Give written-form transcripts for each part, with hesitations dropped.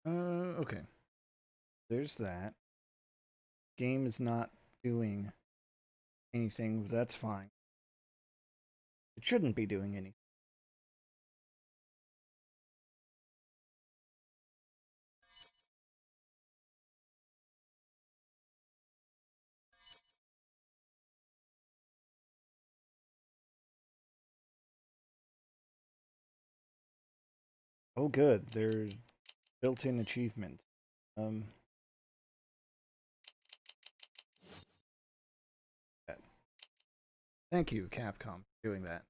Okay. There's that. Game is not doing anything. That's fine. It shouldn't be doing anything. Oh, good. There's built-in achievements. Um, Thank you, Capcom, for doing that.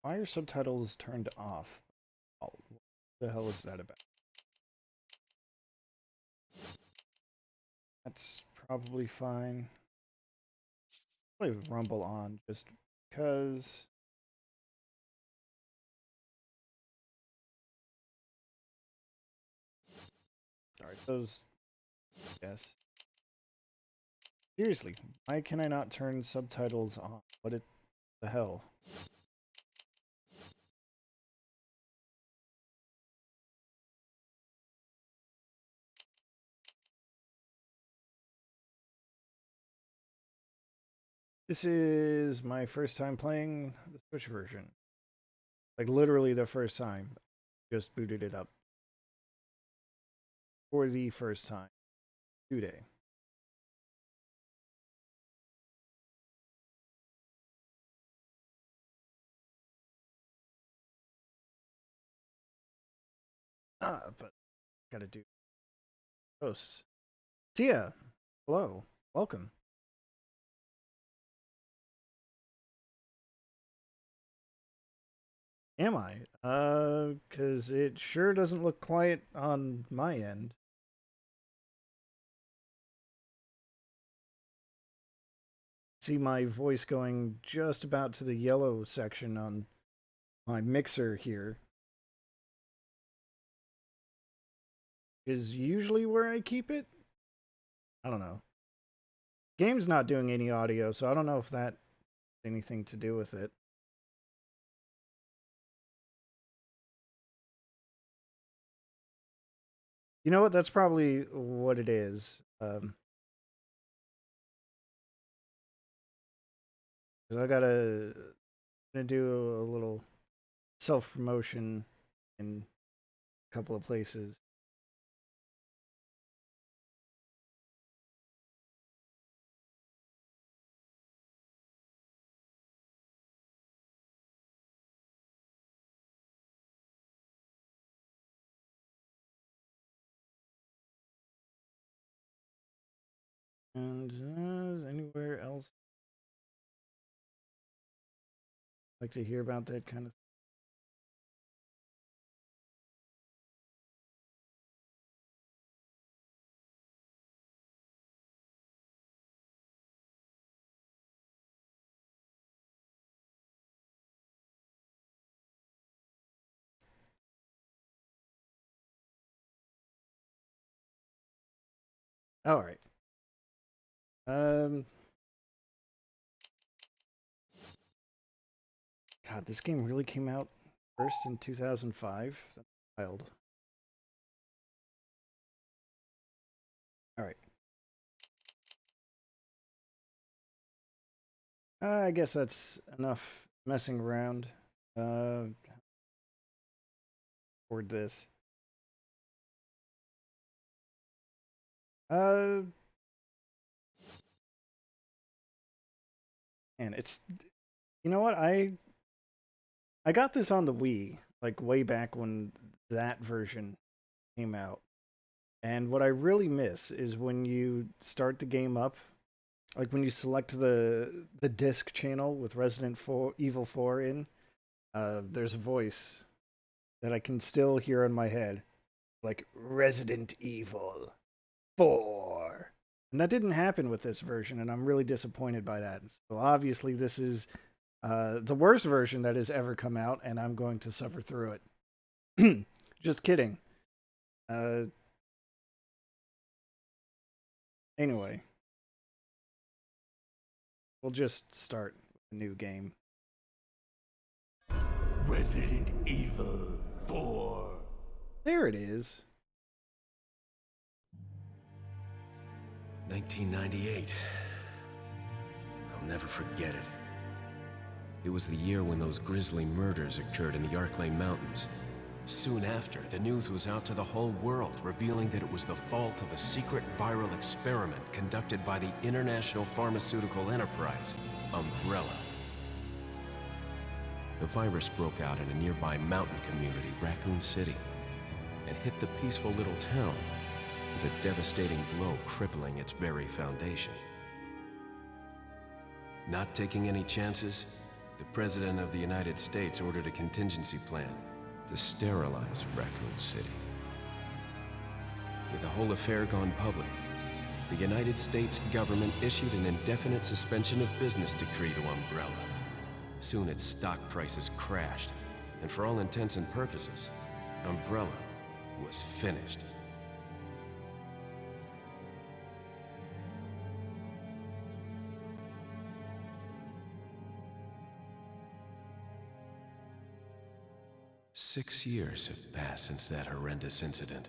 Why are subtitles turned off? Oh, what the hell is that about? That's probably fine. Probably Rumble on just because. Sorry, those. Yes. Seriously, why can I not turn subtitles on? The hell? This is my first time playing the Switch version. Like literally the first time. Just booted it up for the first time today. But gotta do posts. Tia, hello, welcome. Am I? Cause it sure doesn't look quiet on my end. See my voice going just about to the yellow section on my mixer here. Is usually where I keep it. I don't know. Game's not doing any audio, so I don't know if that has anything to do with it. You know what? That's probably what it is. 'Cause I gonna do a little self promotion in a couple of places. And anywhere else like to hear about that kind of all right. Um God, this game really came out first in 2005. That's wild. All right. I guess that's enough messing around. Uh, for this. Uh, and it's you know what I got this on the Wii like way back when that version came out. And what I really miss is when you start the game up, like when you select the disc channel with Resident 4, Evil 4 in, there's a voice that I can still hear in my head, like Resident Evil 4. And that didn't happen with this version, and I'm really disappointed by that. So obviously, this is the worst version that has ever come out, and I'm going to suffer through it. Just kidding. Uh, Anyway, we'll just start a new game. Resident Evil 4. There it is. 1998. I'll never forget it. It was the year when those grisly murders occurred in the Arklay Mountains. Soon after, the news was out to the whole world, revealing that it was the fault of a secret viral experiment conducted by the international pharmaceutical enterprise, Umbrella. The virus broke out in a nearby mountain community, Raccoon City, and hit the peaceful little town with a devastating blow crippling its very foundation. Not taking any chances, the President of the United States ordered a contingency plan to sterilize Raccoon City. With the whole affair gone public, the United States government issued an indefinite suspension of business decree to Umbrella. Soon its stock prices crashed, and for all intents and purposes, Umbrella was finished. Six years have passed since that horrendous incident.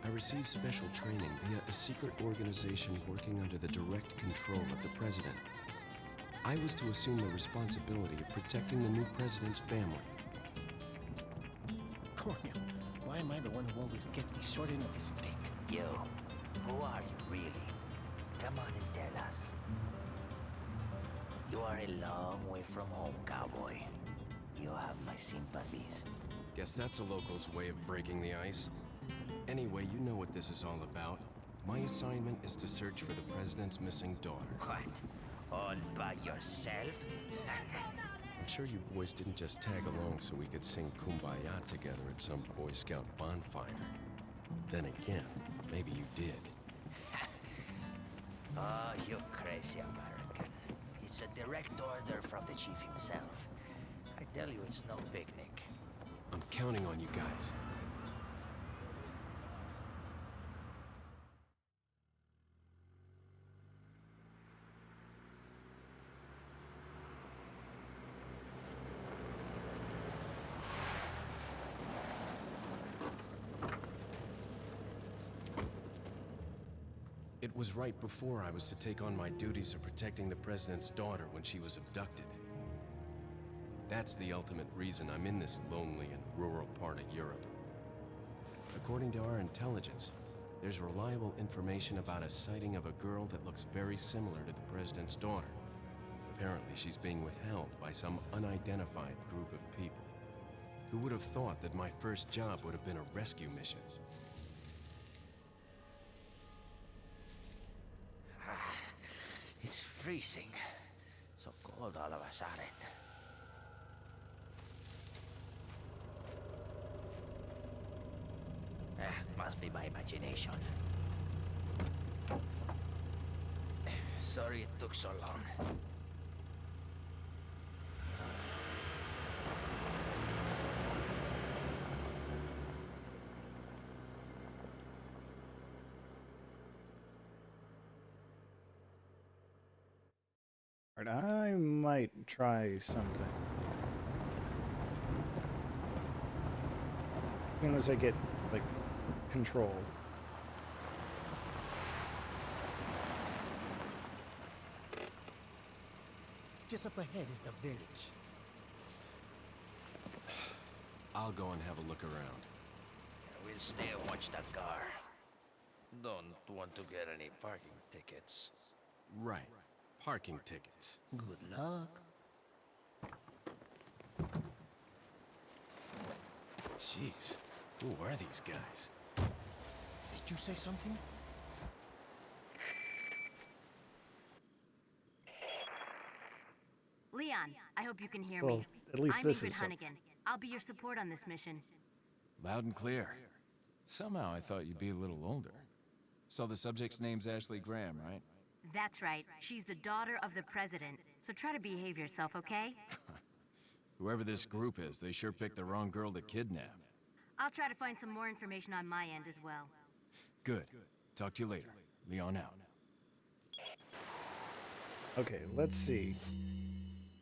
I received special training via a secret organization working under the direct control of the president. I was to assume the responsibility of protecting the new president's family. Cornel, why am I the one who always gets the short end of the stick? Yo, who are you really? Come on and tell us. You are a long way from home, cowboy. You have my sympathies. Guess that's a local's way of breaking the ice. Anyway, you know what this is all about. My assignment is to search for the president's missing daughter. What? All by yourself? I'm sure you boys didn't just tag along so we could sing Kumbaya together at some Boy Scout bonfire. Then again, maybe you did. Oh, you crazy American. It's a direct order from the chief himself. I tell you, it's no picnic. I'm counting on you guys. It was right before I was to take on my duties of protecting the president's daughter when she was abducted. That's the ultimate reason I'm in this lonely and rural part of Europe. According to our intelligence, there's reliable information about a sighting of a girl that looks very similar to the president's daughter. Apparently, she's being withheld by some unidentified group of people. Who would have thought that my first job would have been a rescue mission? It's freezing. So cold all of a sudden. Must be my imagination. Sorry it took so long. Alright, I might try something. As soon as I get, like, control. Just up ahead is the village. I'll go and have a look around. We'll stay and watch the car. Don't want to get any parking tickets. Right. Parking tickets. Good luck. Jeez, who are these guys? Did you say something? Leon, I hope you can hear Well, me. at least I'm this Ingrid is some- Hunnigan. I'll be your support on this mission. Loud and clear. Somehow I thought you'd be a little older. So the subject's name's Ashley Graham, right? That's right. She's the daughter of the president. So try to behave yourself, okay? Whoever this group is, they sure picked the wrong girl to kidnap. I'll try to find some more information on my end as well. Good. Talk to you later. Leon out. Okay, let's see.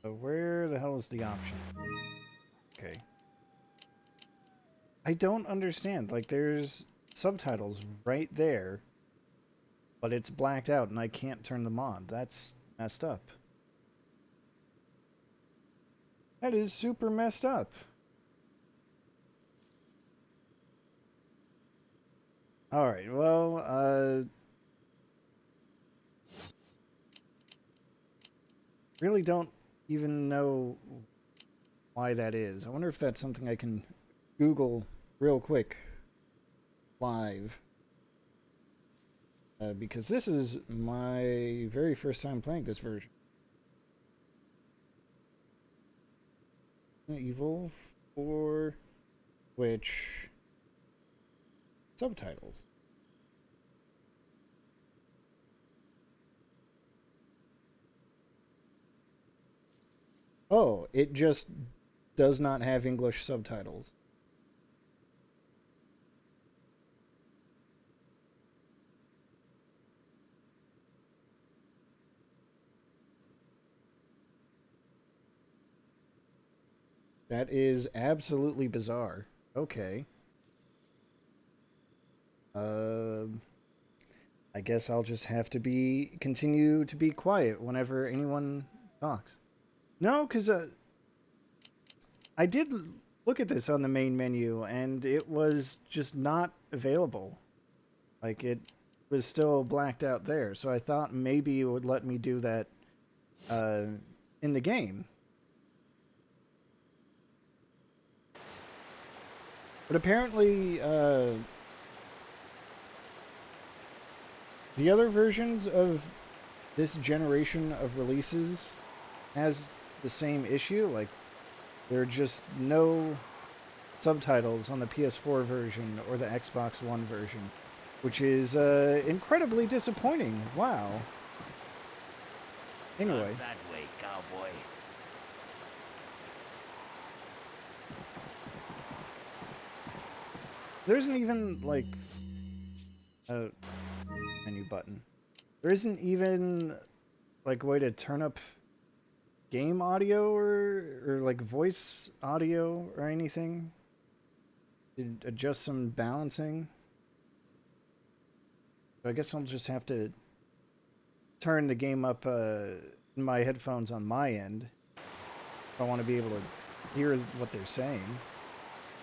Where the hell is the option? Okay. I don't understand. Like, there's subtitles right there, but it's blacked out and I can't turn them on. That's messed up. That is super messed up. Alright, well, really don't even know why that is. I wonder if that's something I can Google real quick live. Because this is my very first time playing this version. Evil for which subtitles. Oh, it just does not have English subtitles. That is absolutely bizarre. Okay. I guess I'll just have to continue to be quiet whenever anyone talks. No, because I did look at this on the main menu, and it was just not available. Like, it was still blacked out there, so I thought maybe it would let me do that in the game. But apparently, the other versions of this generation of releases has the same issue. Like, there are just no subtitles on the PS4 version or the Xbox One version, which is incredibly disappointing. Wow. Anyway. Not that way, cowboy. There isn't even, like, a menu button. There isn't even, like, a way to turn up game audio or like, voice audio or anything. To adjust some balancing. So I guess I'll just have to turn the game up in my headphones on my end if I want to be able to hear what they're saying.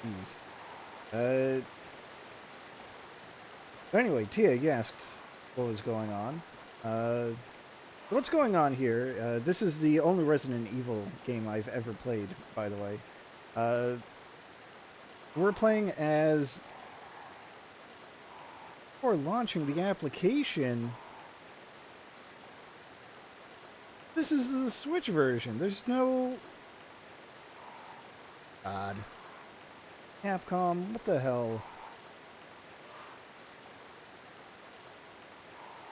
Jeez. But anyway, Tia, you asked what was going on. What's going on here? This is the only Resident Evil game I've ever played, by the way. We're playing as... Before launching the application... This is the Switch version. There's no... God. Capcom, what the hell?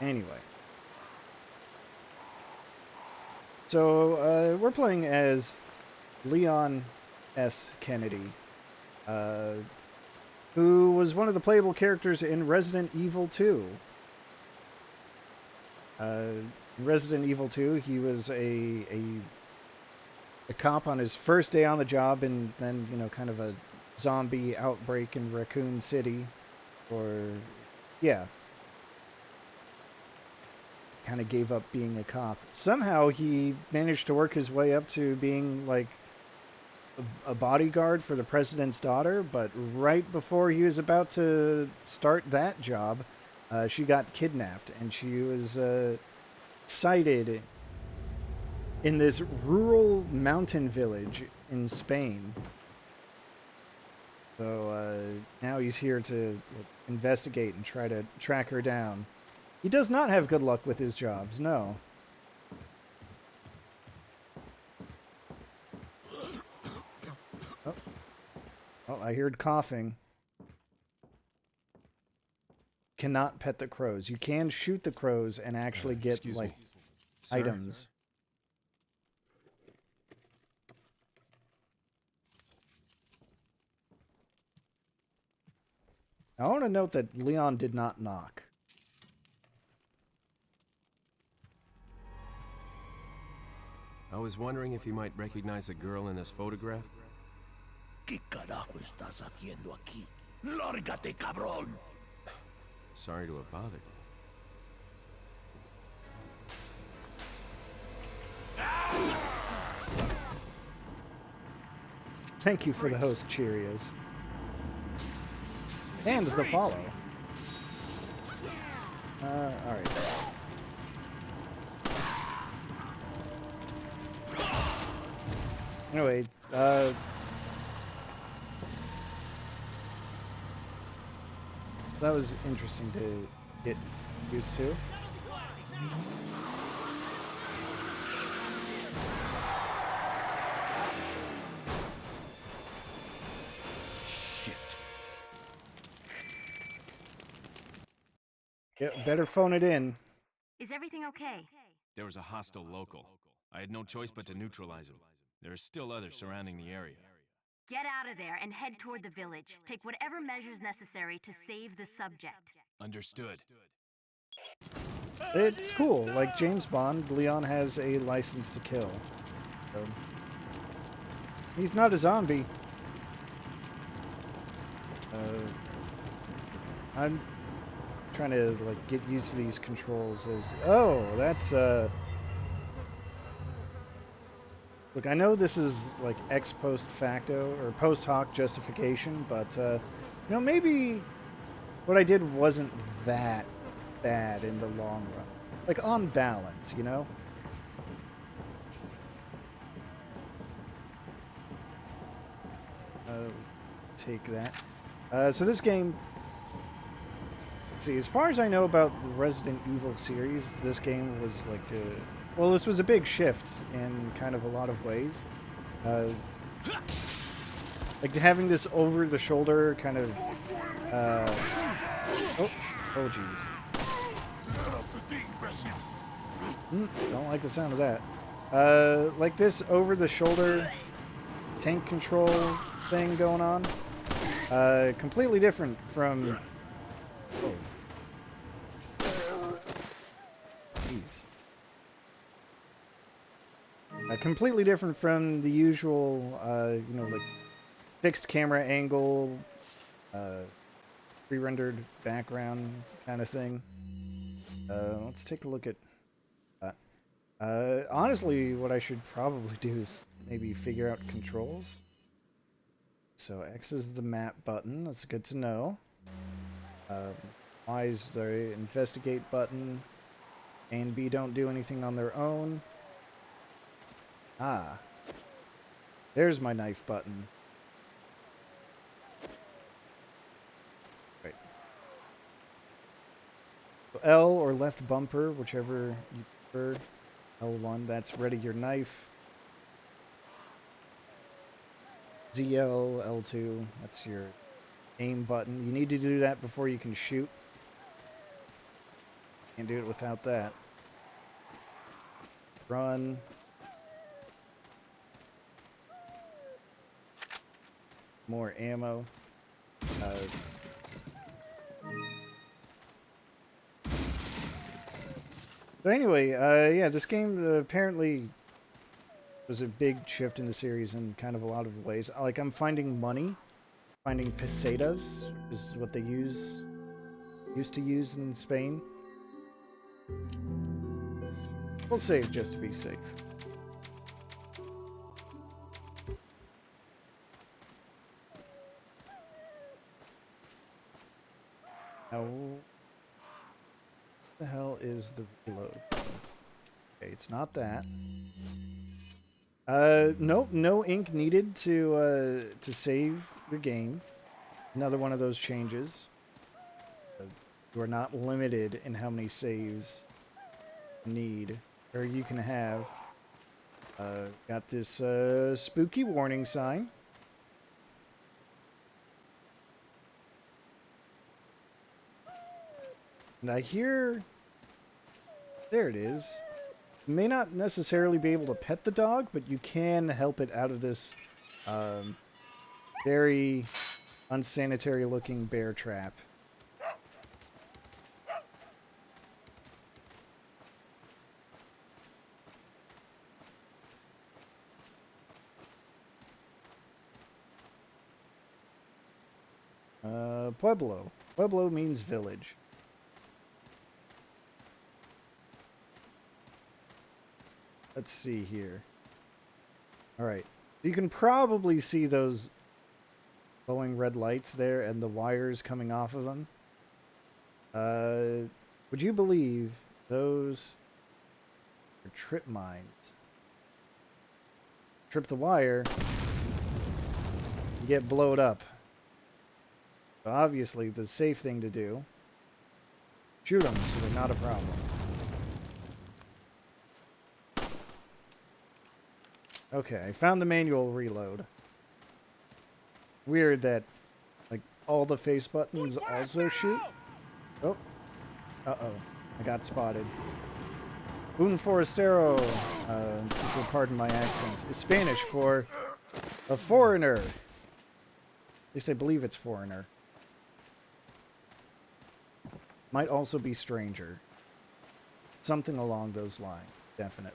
Anyway. So, we're playing as Leon S. Kennedy, who was one of the playable characters in Resident Evil 2. In Resident Evil 2, he was a cop on his first day on the job, and then, you know, kind of a zombie outbreak in Raccoon City, or, yeah. Kind of gave up being a cop. Somehow he managed to work his way up to being like a bodyguard for the president's daughter, but right before he was about to start that job, she got kidnapped, and she was sighted in this rural mountain village in Spain. So now he's here to investigate and try to track her down. He does not have good luck with his jobs, no. Oh, I heard coughing. Cannot pet the crows. You can shoot the crows and actually get, Excuse like, me. Sir? items. I want to note that Leon did not knock. I was wondering if you might recognize the girl in this photograph. ¿Qué carajo estás haciendo aquí? ¡Lárgate, cabrón! Sorry to have bothered you. Thank you for the host Cheerios. And the follow. Alright. Anyway, that was interesting to get used to. Yeah, better phone it in. Is everything okay? There was a hostile local. I had no choice but to neutralize him. There are still others surrounding the area. Get out of there and head toward the village. Take whatever measures necessary to save the subject. Understood. It's cool. Like James Bond, Leon has a license to kill. So, he's not a zombie. I'm trying to like get used to these controls as that's look, I know this is like ex post facto or post hoc justification, but you know, maybe what I did wasn't that bad in the long run. Like on balance, you know? Take that. So this game, let's see, as far as I know about the Resident Evil series, this game was like well, this was a big shift in kind of a lot of ways. Like having this over-the-shoulder kind of... oh jeez. Don't like the sound of that. Like this over-the-shoulder tank control thing going on. Completely different from... Oh. Jeez. Completely different from the usual, you know, like fixed camera angle, pre-rendered background kind of thing. Let's take a look at that. Honestly, what I should probably do is maybe figure out controls. So X is the map button. That's good to know. Y is the investigate button. A and B don't do anything on their own. Ah. There's my knife button. Right. So L or left bumper, whichever you prefer. L1, that's ready your knife. ZL, L2, that's your aim button. You need to do that before you can shoot. Can't do it without that. Run. More ammo. But anyway, yeah, this game apparently was a big shift in the series in kind of a lot of ways. Like, I'm finding money, finding pesetas, which is what they used to use in Spain. We'll save just to be safe. Now, what the hell is the reload? Okay, it's not that. Nope, no ink needed to save your game. Another one of those changes. You are not limited in how many saves you need or you can have. Got this spooky warning sign. And I hear... There it is. You may not necessarily be able to pet the dog, but you can help it out of this very unsanitary looking bear trap. Pueblo. Pueblo means village. Let's see here. Alright. You can probably see those glowing red lights there and the wires coming off of them. Would you believe those are trip mines? Trip the wire, you get blowed up. So obviously, the safe thing to do, shoot them so they're not a problem. Okay, I found the manual reload. Weird that, like, all the face buttons also shoot. Oh. Uh-oh. I got spotted. Un forastero, if you'll pardon my accent, is Spanish for a foreigner. At least I believe it's foreigner. Might also be stranger. Something along those lines. Definite.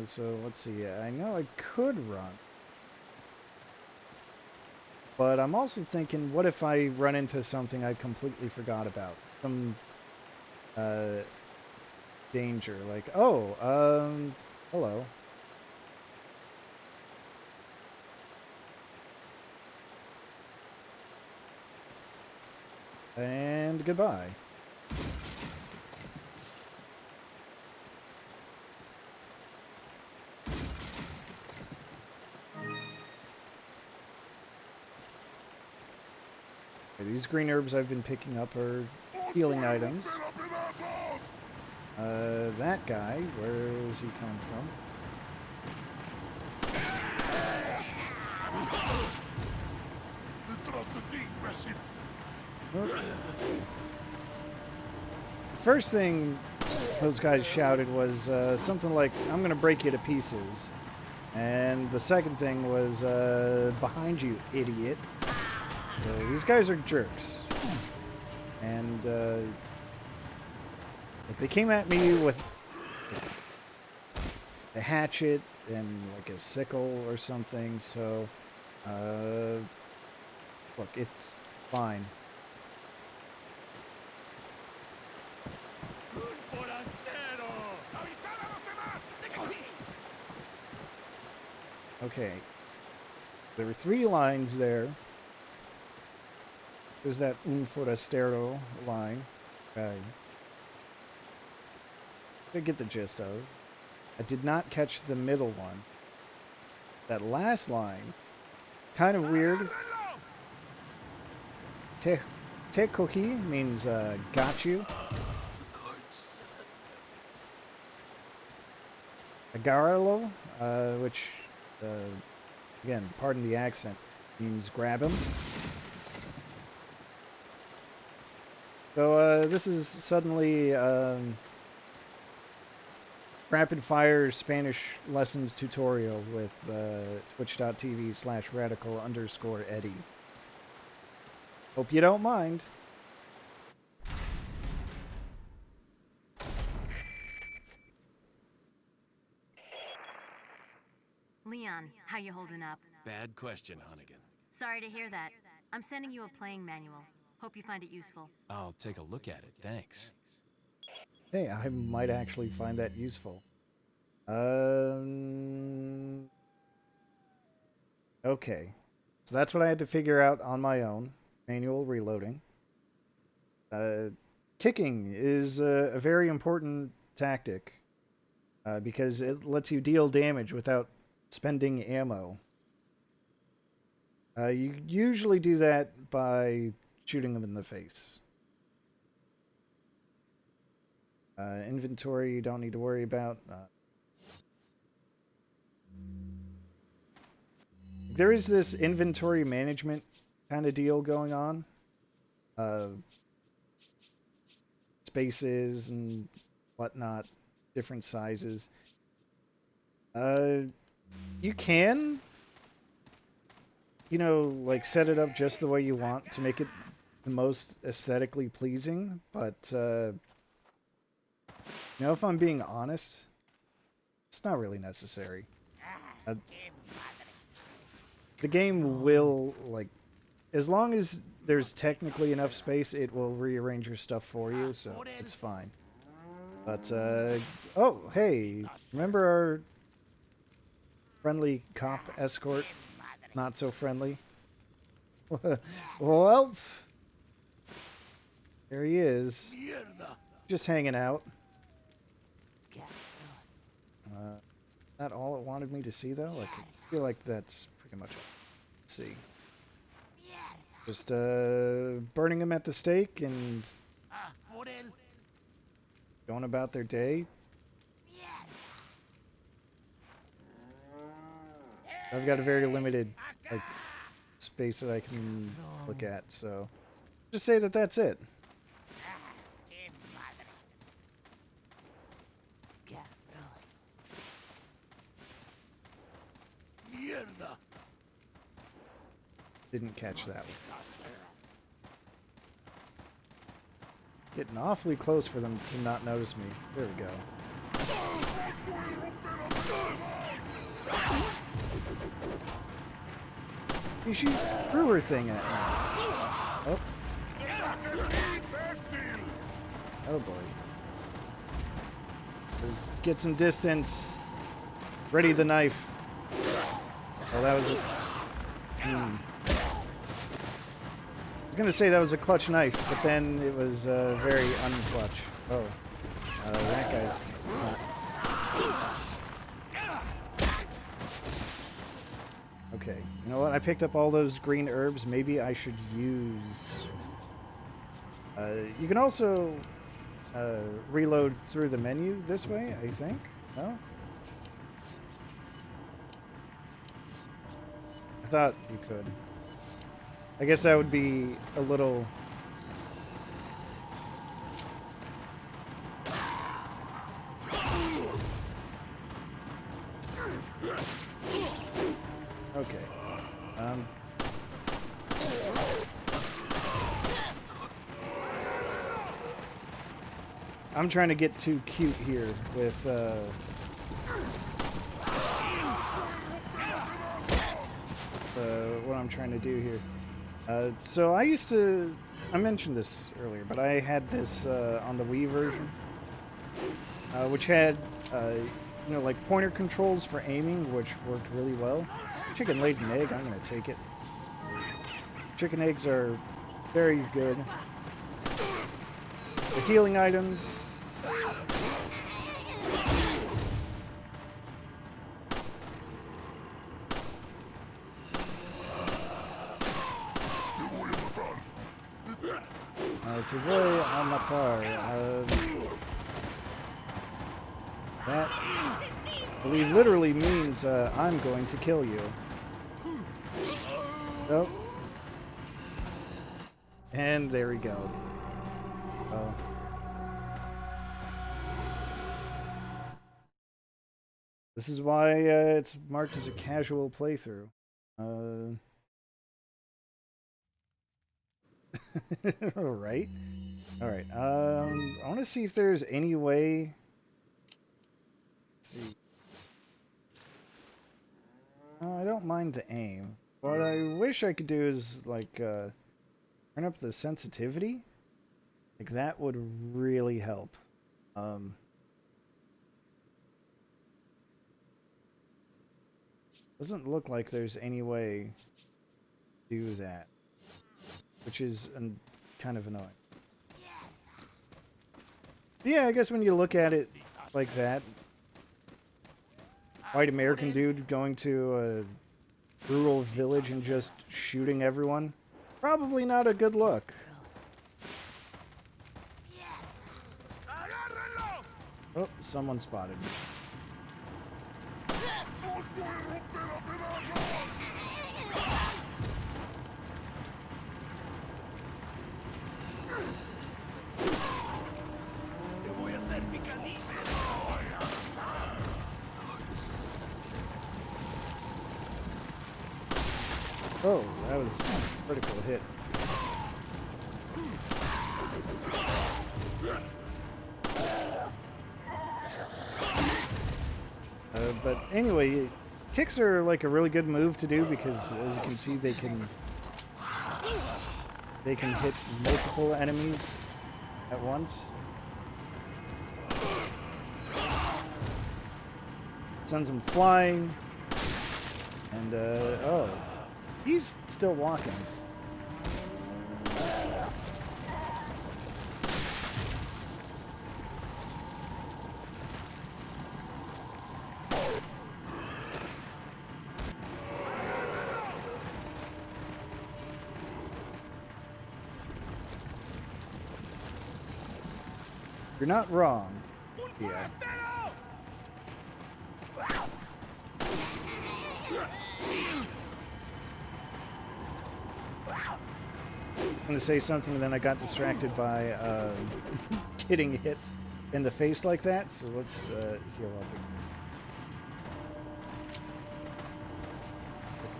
So, let's see. I know I could run. But I'm also thinking, what if I run into something I completely forgot about? Some danger. Like, oh, hello. And goodbye. Okay, these green herbs I've been picking up are healing items. That guy, where is he coming from? The first thing those guys shouted was something like, "I'm gonna break you to pieces." And the second thing was, "Behind you, idiot." These guys are jerks. And like they came at me with a hatchet and like a sickle or something, so look, it's fine. Okay. There were 3 lines there. There's that Un Forastero line. I get the gist of. I did not catch the middle one. That last line, kind of weird. Te kohi means got you. Agarralo, which, again, pardon the accent, means grab him. So this is suddenly rapid fire Spanish lessons tutorial with twitch.tv/radical_Eddie. Hope you don't mind. Leon, how you holding up? Bad question, Hunnigan. Sorry to hear that. I'm sending you a playing manual. Hope you find it useful. I'll take a look at it, thanks. Hey, I might actually find that useful. Okay. So that's what I had to figure out on my own. Manual reloading. Kicking is a very important tactic because it lets you deal damage without spending ammo. You usually do that by shooting them in the face. Inventory you don't need to worry about. There is this inventory management kind of deal going on. Spaces and whatnot, different sizes. You can, you know, like set it up just the way you want to make it the most aesthetically pleasing, but you know, if I'm being honest, It's not really necessary. The game will, like, as long as there's technically enough space, it will rearrange your stuff for you, so it's fine. But, oh, hey, remember our friendly cop escort? Not so friendly? Well, there he is. Just hanging out. That all it wanted me to see, though? Like, I feel like that's pretty much all. Let's see. Just, burning them at the stake and going about their day. I've got a very limited, like, space that I can look at, so just say that that's it. Didn't catch that one. Getting awfully close for them to not notice me. There we go. She threw her thing at me. Oh. Oh boy. Let's get some distance. Ready the knife. Oh, that was a... I was gonna say that was a clutch knife, but then it was very unclutch. Oh. That guy's not... Okay, you know what? I picked up all those green herbs. Maybe I should use... you can also reload through the menu this way, I think. No? I thought you could. I guess that would be a little... Okay. I'm trying to get too cute here with, what I'm trying to do here. So I mentioned this earlier, but I had this on the Wii version, which had, you know, like pointer controls for aiming, which worked really well. Chicken laid an egg, I'm gonna take it. Chicken eggs are very good. The healing items. Te voy a matar. That, I believe, literally means I'm going to kill you. Oh. And there we go. Oh. This is why it's marked as a casual playthrough. Right. Alright, I want to see if there's any way... Let's see. I don't mind the aim. What I wish I could do is, like, turn up the sensitivity. Like, that would really help. Doesn't look like there's any way to do that. Which is kind of annoying. Yeah, I guess when you look at it like that, white American dude going to a rural village and just shooting everyone, probably not a good look. Oh, someone spotted me. Oh, that was a critical hit. But anyway, kicks are like a really good move to do because, as you can see, they can hit multiple enemies at once. Sends them flying, and oh, he's still walking. You're not wrong. Yeah. I'm gonna say something, and then I got distracted by getting hit in the face like that. So let's heal up.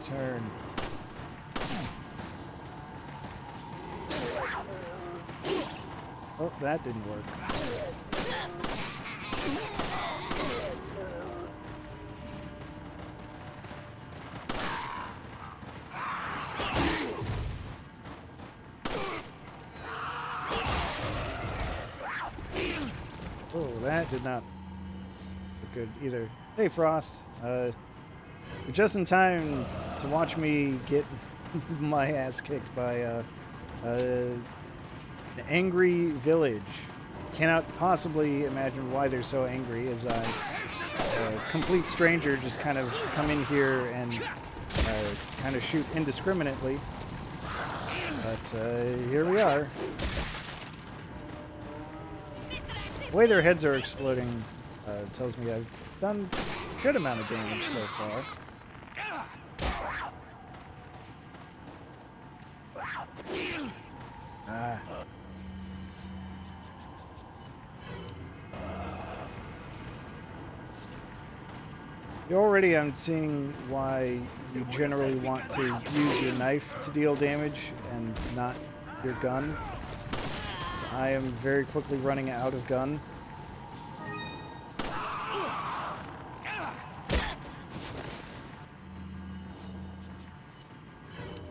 Turn. Oh, that didn't work. Oh, that did not look good either. Hey, Frost. You're just in time to watch me get my ass kicked by an angry village. Cannot possibly imagine why they're so angry, as a complete stranger just kind of come in here and kind of shoot indiscriminately. But here we are. The way their heads are exploding tells me I've done a good amount of damage so far. Ah. Already I'm seeing why you generally want to use your knife to deal damage and not your gun. So I am very quickly running out of gun.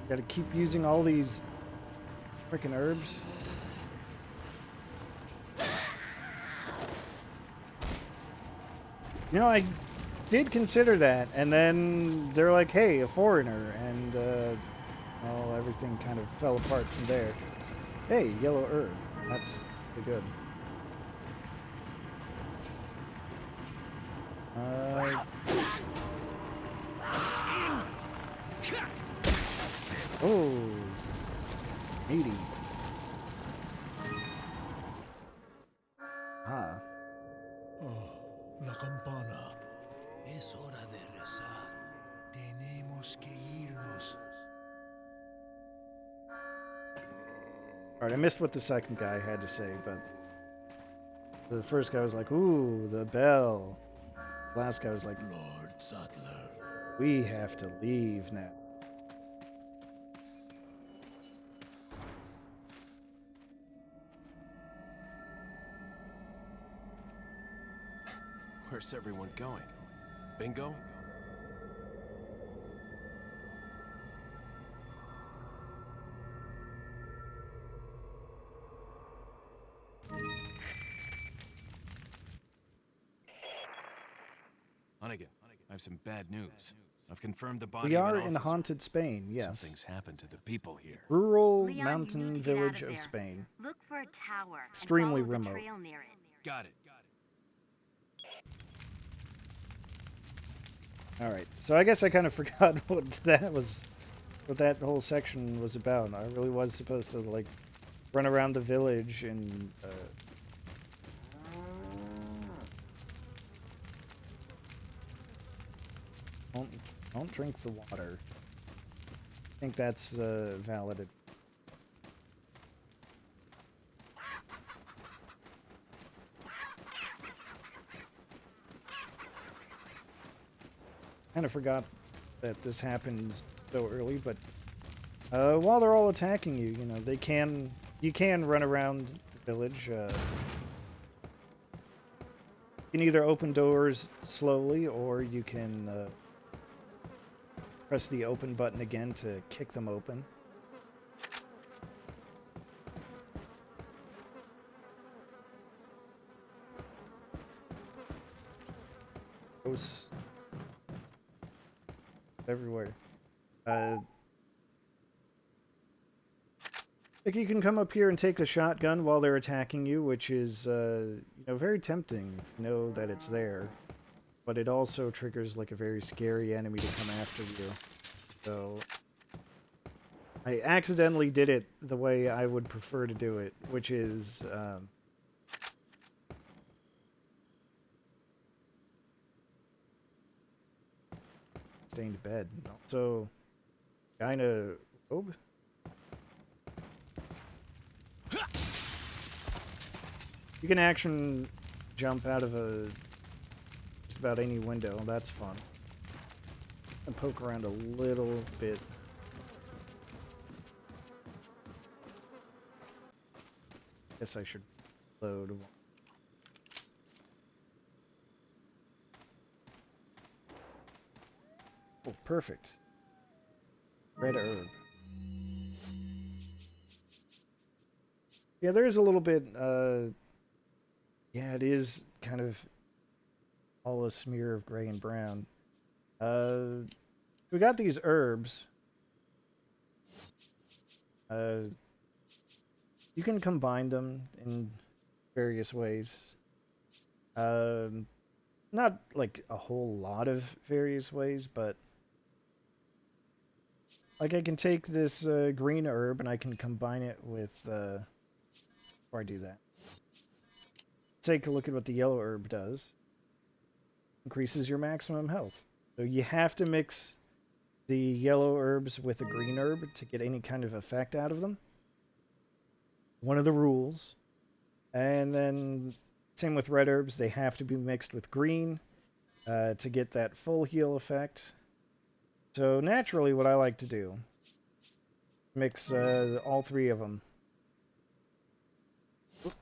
Gotta keep using all these freaking herbs. You know, I did consider that, and then they're like, hey, a foreigner, and well, everything kind of fell apart from there. Hey, yellow herb. That's pretty good. Oh, meaty. Ah. Oh, la campana. Es hora de rezar. Tenemos que irnos. Alright, I missed what the second guy had to say, but the first guy was like, ooh, the bell. The last guy was like, Lord Sattler. we have to leave now. Where's everyone going? Bingo? Hunnigan, I have some bad news. I've confirmed the body We of are an in officer. haunted Spain, yes. Something's happened to the people here. Rural Leon, you mountain need to get out village of of there. Spain. Look for a tower. Extremely and follow remote. The trail near it. Got it. Alright, so I guess I kind of forgot what that whole section was about. I really was supposed to, like, run around the village and don't drink the water. I think that's valid. Kind of forgot that this happened so early, but while they're all attacking you, you know, you can run around the village. You can either open doors slowly, or you can press the open button again to kick them open. Ghosts everywhere. Like, you can come up here and take the shotgun while they're attacking you, which is, you know, very tempting if you know that it's there. But it also triggers, like, a very scary enemy to come after you. So, I accidentally did it the way I would prefer to do it, which is, staying to bed. Also, kinda robe. You can action jump out of just about any window. That's fun. And poke around a little bit. Guess I should load. Oh, perfect. Red herb. Yeah, there is a little bit, yeah, it is kind of all a smear of gray and brown. We got these herbs. You can combine them in various ways. Not like a whole lot of various ways, but like I can take this green herb and I can combine it with, before I do that, take a look at what the yellow herb does. Increases your maximum health. So you have to mix the yellow herbs with the green herb to get any kind of effect out of them. One of the rules. And then same with red herbs, they have to be mixed with green to get that full heal effect. So naturally what I like to do, mix all three of them. Oop.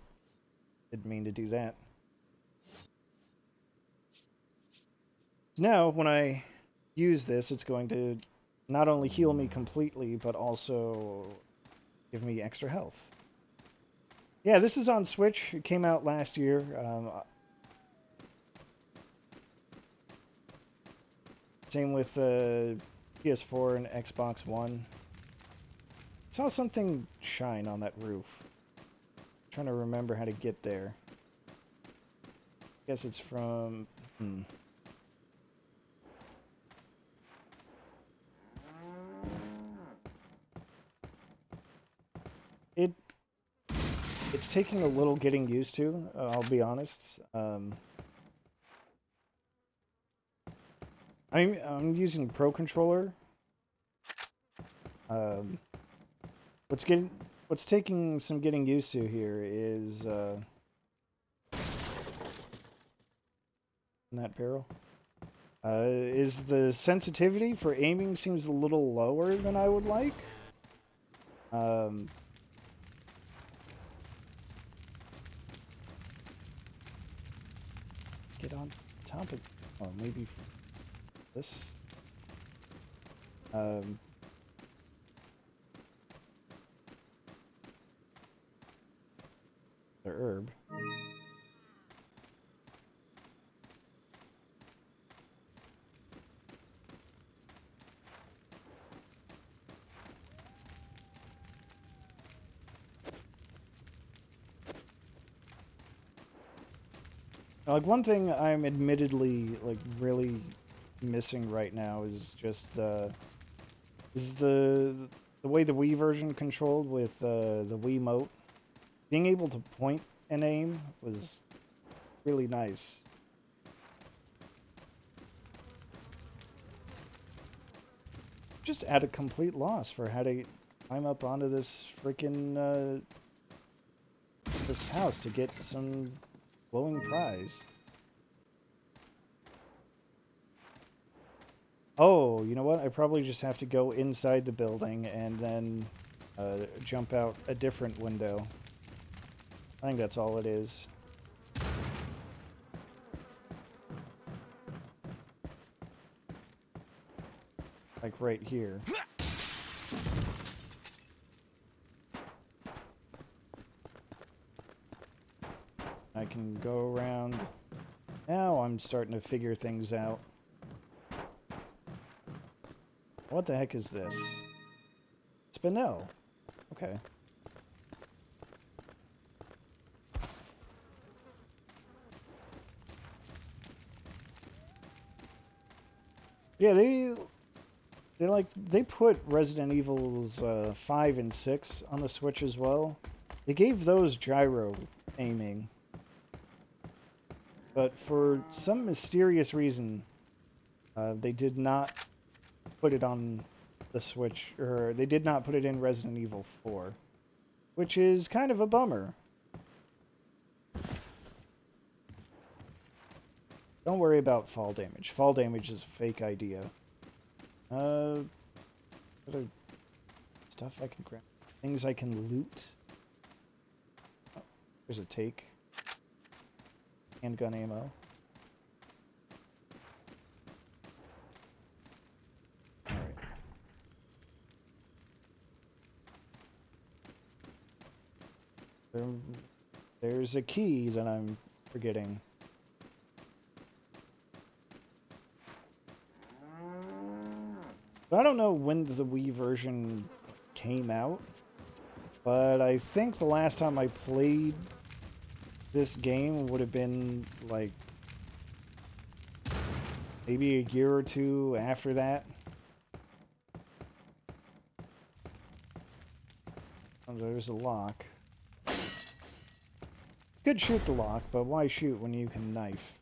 Didn't mean to do that. Now when I use this, it's going to not only heal me completely, but also give me extra health. Yeah, this is on Switch. It came out last year. Same with PS4 and Xbox One. Saw something shine on that roof. I'm trying to remember how to get there. Guess it's from... It's taking a little getting used to, I'll be honest. I'm using Pro Controller. What's taking some getting used to here is in that barrel. Is the sensitivity for aiming seems a little lower than I would like. Get on top of, oh, maybe this. The herb. Like, one thing I'm admittedly, like, really missing right now is just, is the way the Wii version controlled with, the Wiimote. Being able to point and aim was really nice. Just at a complete loss for how to climb up onto this freaking, this house to get some glowing prize. Oh, you know what? I probably just have to go inside the building and then jump out a different window. I think that's all it is. like right here. I can go around. Now I'm starting to figure things out. What the heck is this? Spinel. Okay. Yeah, they put Resident Evil's 5 and 6 on the Switch as well. They gave those gyro aiming. But for some mysterious reason, they did not put it on the Switch, or they did not put it in Resident Evil 4, which is kind of a bummer. Don't worry about fall damage. Fall damage is a fake idea. Other stuff I can grab. Things I can loot. Oh, there's a take. Handgun ammo. Alright. There's a key that I'm forgetting. I don't know when the Wii version came out, but I think the last time I played this game would have been like maybe a year or two after that. Oh, there's a lock. Could shoot the lock, but why shoot when you can knife?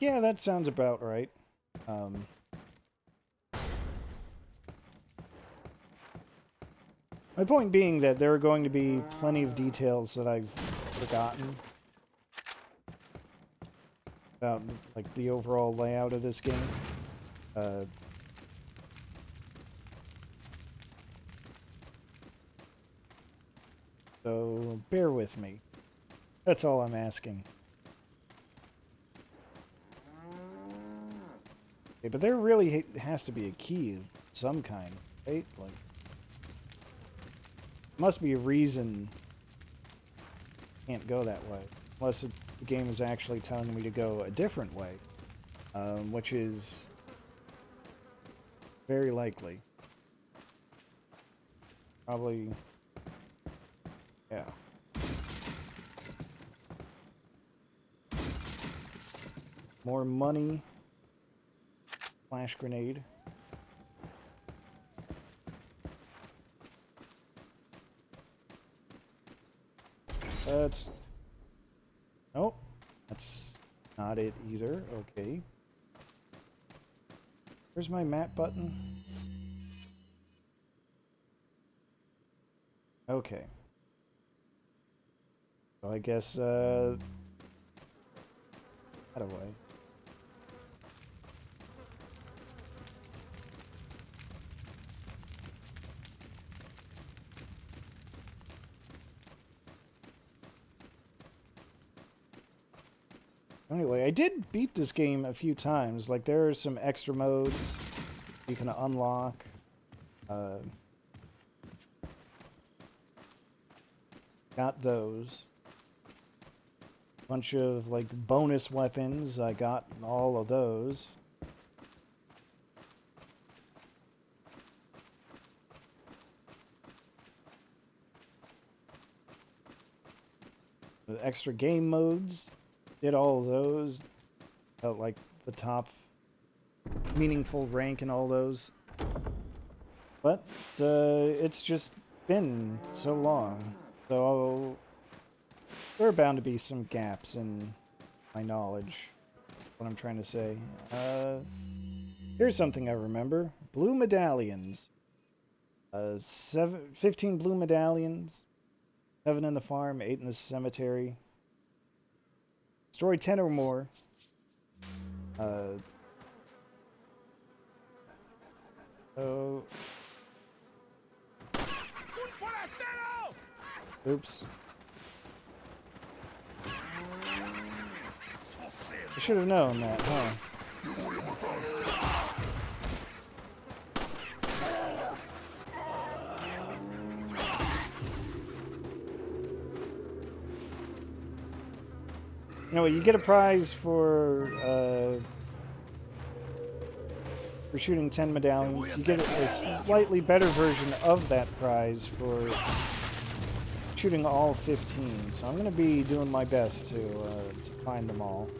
Yeah, that sounds about right. My point being that there are going to be plenty of details that I've forgotten about, like, the overall layout of this game. So bear with me. That's all I'm asking. Okay, but there really has to be a key of some kind, right? Like, must be a reason I can't go that way. Unless the game is actually telling me to go a different way. Which is very likely. Probably, yeah. More money. Flash grenade. That's... Nope. That's not it either. Okay. Where's my map button? Okay. So I guess, that away. Anyway, I did beat this game a few times. Like, there are some extra modes you can unlock. Got those. Bunch of, like, bonus weapons. I got all of those. The extra game modes. Did all of those. Felt like the top meaningful rank in all those. But it's just been so long. So there are bound to be some gaps in my knowledge. What I'm trying to say. Here's something I remember. Blue medallions. 15 blue medallions. 7 in the farm, 8 in the cemetery. Destroy 10 or more. Oops. I should have known that, huh? You know what? You get a prize for shooting 10 medallions. You get a slightly better version of that prize for shooting all 15. So I'm going to be doing my best to find them all.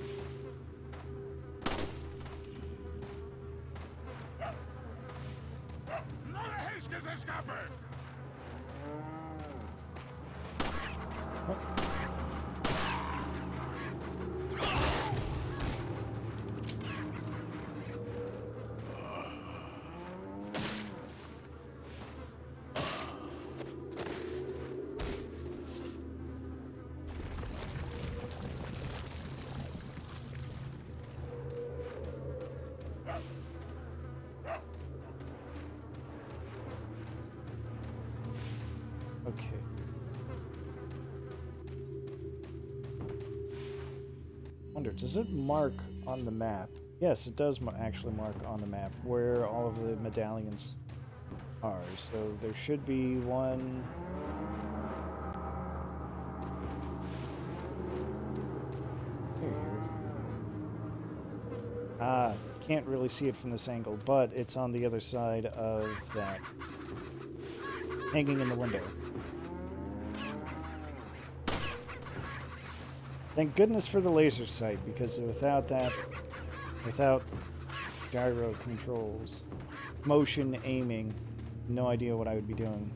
Okay. Wonder, does it mark on the map? Yes, it does actually mark on the map where all of the medallions are. So there should be one. Here. Ah, can't really see it from this angle, but it's on the other side of that. Hanging in the window. Thank goodness for the laser sight, because without that, without gyro controls, motion aiming, no idea what I would be doing.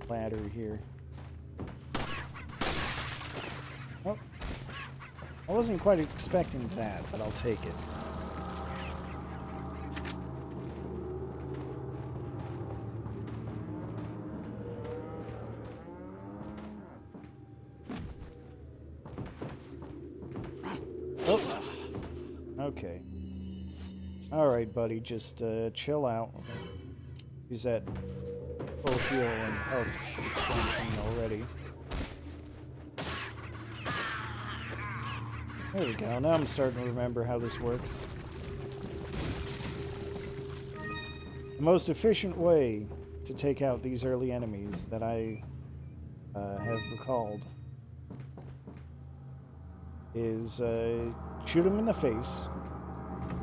Ladder here. Oh, I wasn't quite expecting that, but I'll take it. Okay. Alright, buddy, just chill out. Use that full heal and health expansion already. There we go. Now I'm starting to remember how this works. The most efficient way to take out these early enemies that I have recalled is shoot them in the face.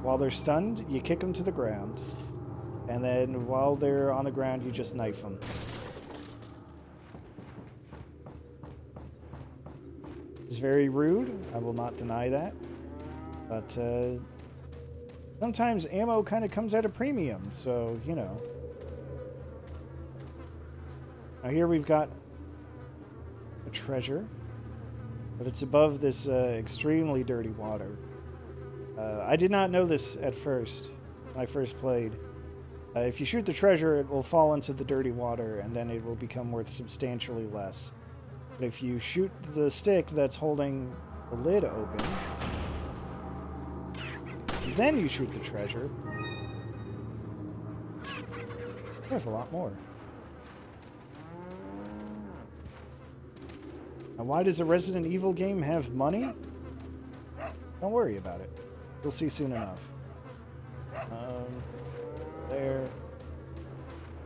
While they're stunned, you kick them to the ground. And then while they're on the ground, you just knife them. It's very rude. I will not deny that. But sometimes ammo kind of comes at a premium. So, you know. Now here we've got a treasure. But it's above this extremely dirty water. I did not know this at first, when I first played. If you shoot the treasure, it will fall into the dirty water, and then it will become worth substantially less. But if you shoot the stick that's holding the lid open, then you shoot the treasure, there's a lot more. Now, why does a Resident Evil game have money? Don't worry about it. You'll see soon enough. There.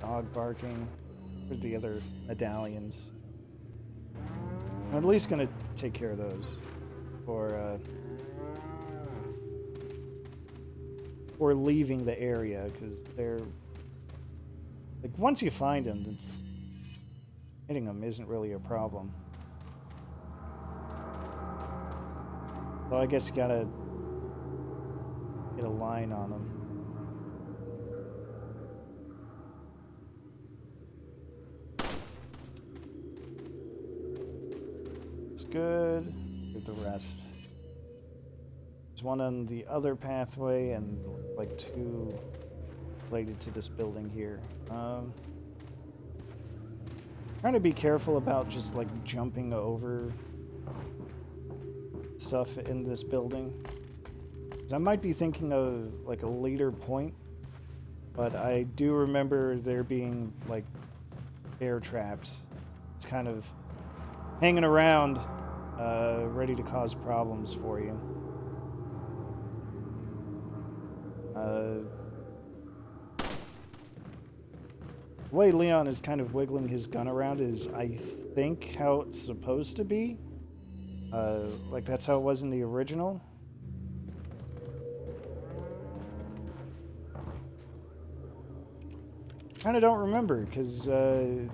Dog barking. Where's the other medallions? I'm at least gonna take care of those for leaving the area, because they're like, once you find them, hitting them isn't really a problem. So I guess you gotta get a line on them. It's good. Do the rest. There's one on the other pathway and like two related to this building here. Trying to be careful about just like jumping over stuff in this building. 'Cause I might be thinking of like a later point but I do remember there being like bear traps. It's kind of hanging around, ready to cause problems for you. The way Leon is kind of wiggling his gun around is, I think, how it's supposed to be. Like that's how it was in the original. Kind of don't remember because,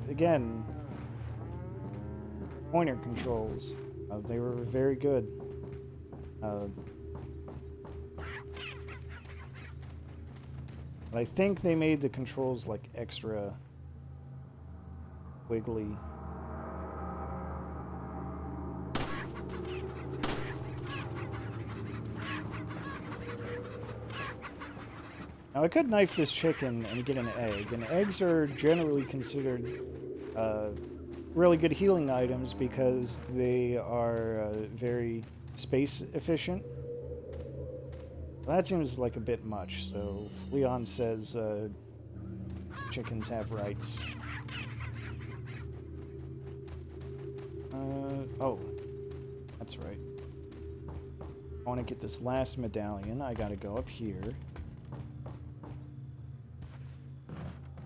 again, pointer controls. They were very good. But I think they made the controls like extra wiggly. Now I could knife this chicken and get an egg, and eggs are generally considered really good healing items because they are very space efficient. That seems like a bit much, so Leon says chickens have rights. Oh, that's right. I want to get this last medallion. I gotta go up here.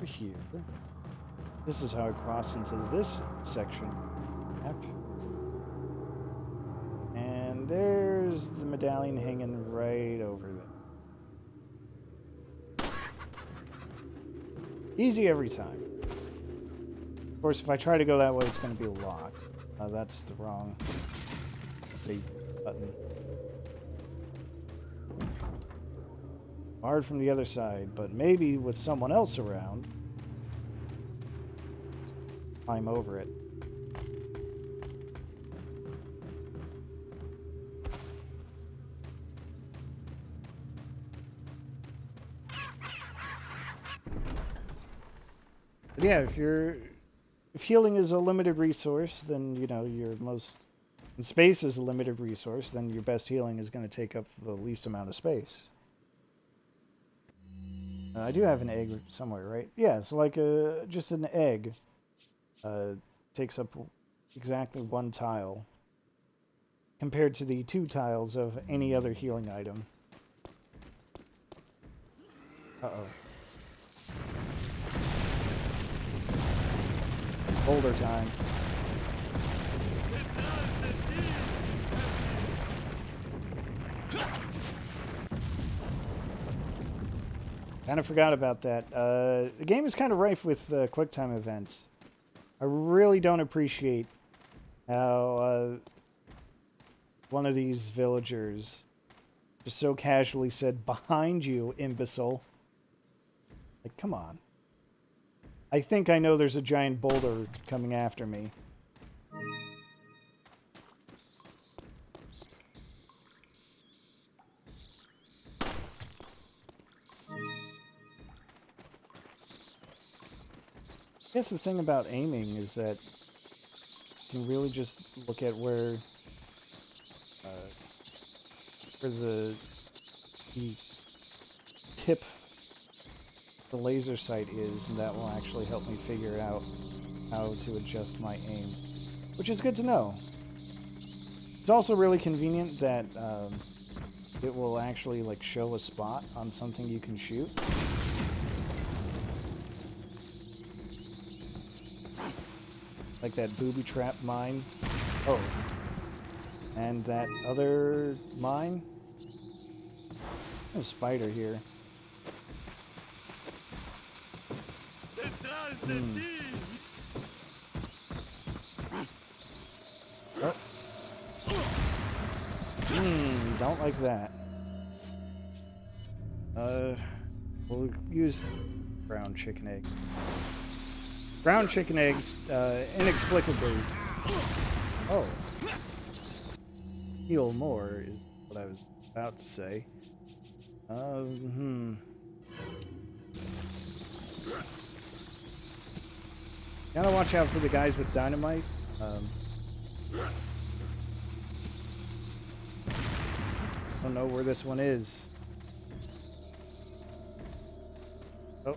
Here. This is how I cross into this section. Yep. And there's the medallion hanging right over there. Easy every time. Of course, if I try to go that way, it's going to be locked. That's the wrong button. Hard from the other side, but maybe with someone else around, climb over it. But yeah, if healing is a limited resource, then and space is a limited resource, then your best healing is going to take up the least amount of space. I do have an egg somewhere, right? Yeah, so like just an egg takes up exactly one tile compared to the 2 tiles of any other healing item. Uh-oh. Boulder time. Kind of forgot about that. The game is kind of rife with QuickTime events. I really don't appreciate how one of these villagers just so casually said, "Behind you, imbecile." Like, come on. I think I know there's a giant boulder coming after me. I guess the thing about aiming is that you can really just look at where the tip the laser sight is, and that will actually help me figure out how to adjust my aim, which is good to know. It's also really convenient that it will actually like show a spot on something you can shoot. Like that booby trap mine. Oh. And that other mine. There's a spider here. Don't like that. We'll use brown chicken egg. Brown chicken eggs, inexplicably. Oh. Heal more is what I was about to say. Gotta watch out for the guys with dynamite. Don't know where this one is. Oh.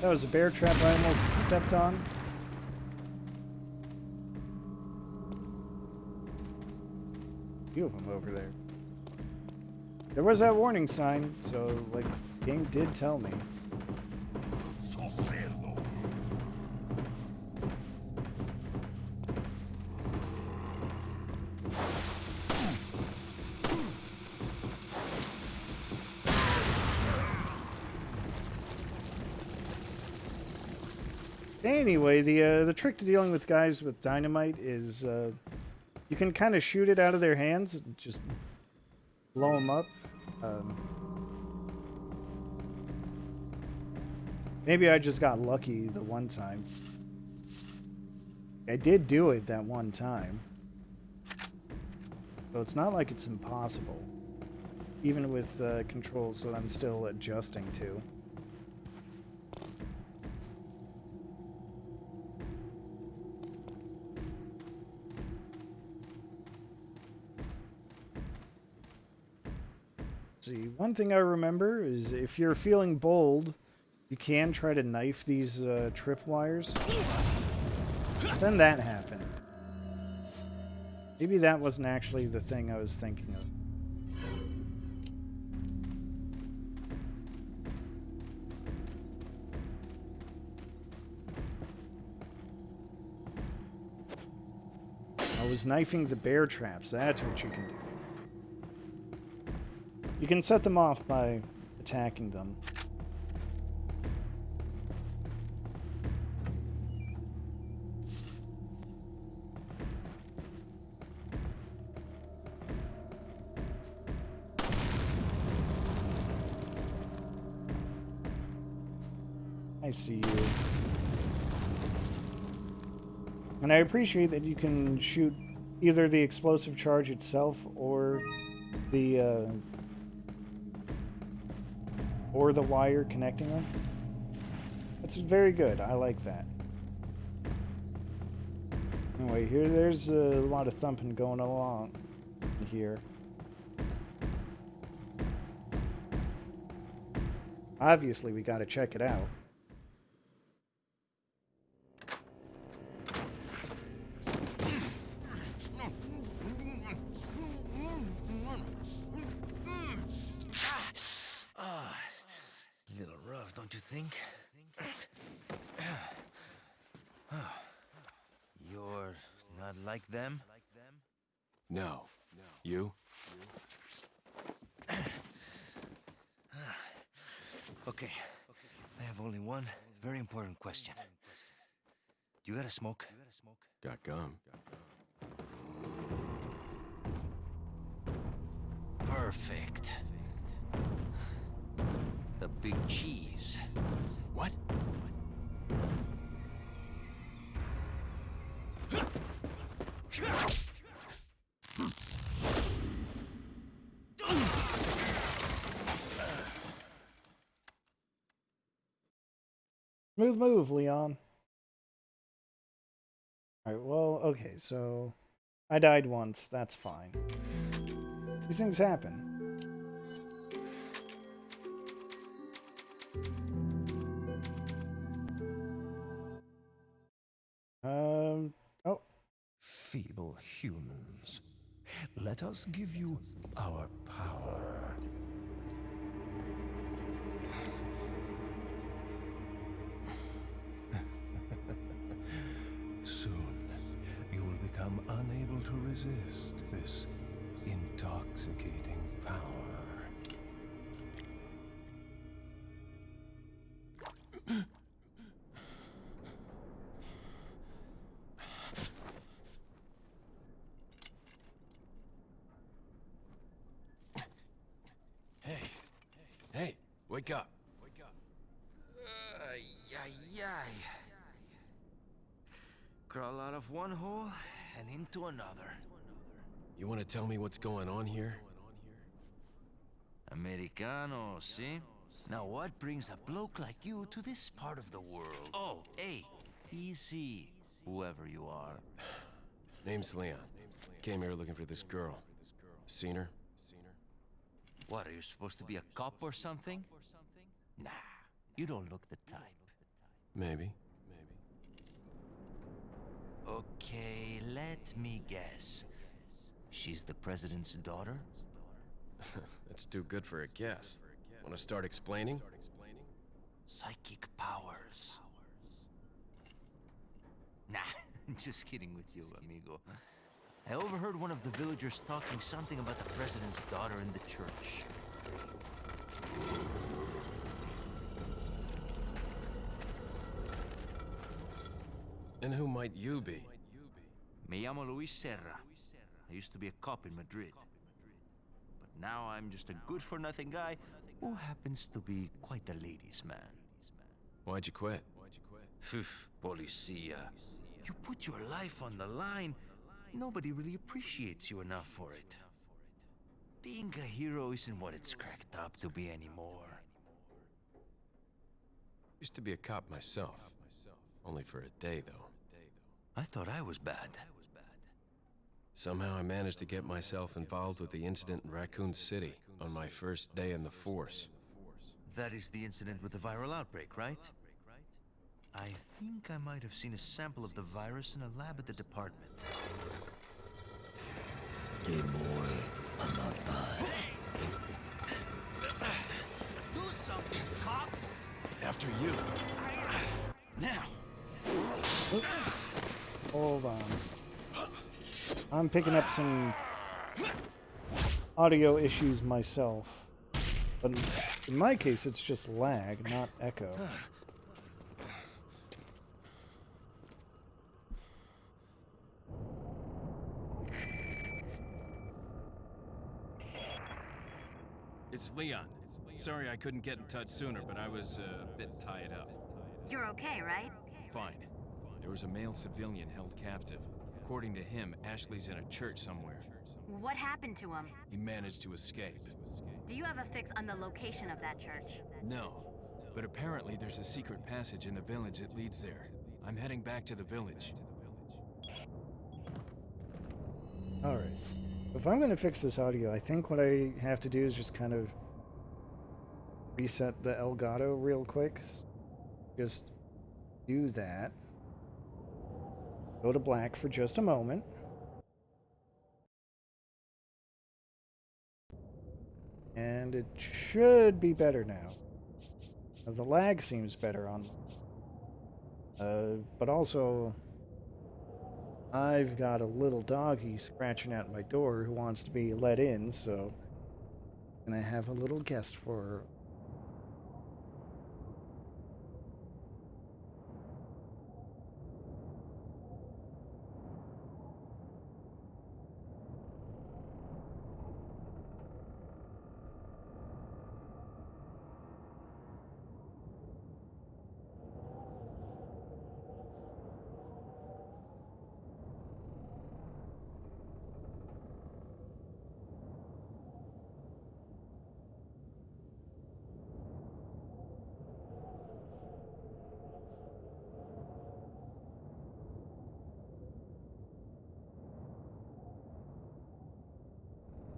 That was a bear trap I almost stepped on. A few of them over there. There was that warning sign, so like the game did tell me. Anyway, the trick to dealing with guys with dynamite is you can kind of shoot it out of their hands and just blow them up. Maybe I just got lucky the one time. I did do it that one time. So it's not like it's impossible. Even with controls that I'm still adjusting to. See, one thing I remember is if you're feeling bold, you can try to knife these tripwires. Then that happened. Maybe that wasn't actually the thing I was thinking of. I was knifing the bear traps. That's what you can do. You can set them off by attacking them. I see you. And I appreciate that you can shoot either the explosive charge itself or the wire connecting them. That's very good. I like that. Anyway, there's a lot of thumping going along here. Obviously, we gotta check it out. Little rough, don't you think? You're not like them? No. You? Okay, I have only one very important question. You got a smoke? Got gum. Perfect. The big cheese. What? Smooth move, Leon. Alright, well, okay, so I died once, that's fine. These things happen. Oh. Feeble humans, let us give you our power. Soon, you will become unable to resist this intoxicating power. Hey, wake up. Yay. Crawl out of one hole and into another. You want to tell me what's going on here? Americano, see? Now what brings a bloke like you to this part of the world? Oh, hey, easy, whoever you are. Name's Leon. Came here looking for this girl. Seen her? What, are you supposed to be a cop or something? Nah, You don't look the type. Maybe. Okay, let me guess. She's the president's daughter? That's too good for a guess. Want to start explaining? Psychic powers. Nah, just kidding with you, amigo. I overheard one of the villagers talking something about the president's daughter in the church. And who might you be? Me llamo Luis Serra. I used to be a cop in Madrid. But now I'm just a good-for-nothing guy who happens to be quite a ladies' man. Why'd you quit? Phew, policia. You put your life on the line. Nobody really appreciates you enough for it. Being a hero isn't what it's cracked up to be anymore. Used to be a cop myself. Only for a day, though. I thought I was bad. Somehow I managed to get myself involved with the incident in Raccoon City on my first day in the force. That is the incident with the viral outbreak, right? I think I might have seen a sample of the virus in a lab at the department. Hey boy, I'm not dying. Do something, cop! After you. Now! Hold on. I'm picking up some audio issues myself. But in my case, it's just lag, not echo. It's Leon. Sorry I couldn't get in touch sooner, but I was a bit tied up. You're okay, right? Fine. There was a male civilian held captive. According to him, Ashley's in a church somewhere. What happened to him? He managed to escape. Do you have a fix on the location of that church? No, but apparently there's a secret passage in the village that leads there. I'm heading back to the village. Alright. If I'm going to fix this audio, I think what I have to do is just kind of reset the Elgato real quick. Just do that. Go to black for just a moment. And it should be better now. The lag seems better on... but also... I've got a little doggy scratching at my door who wants to be let in, so... And I have a little guest for her.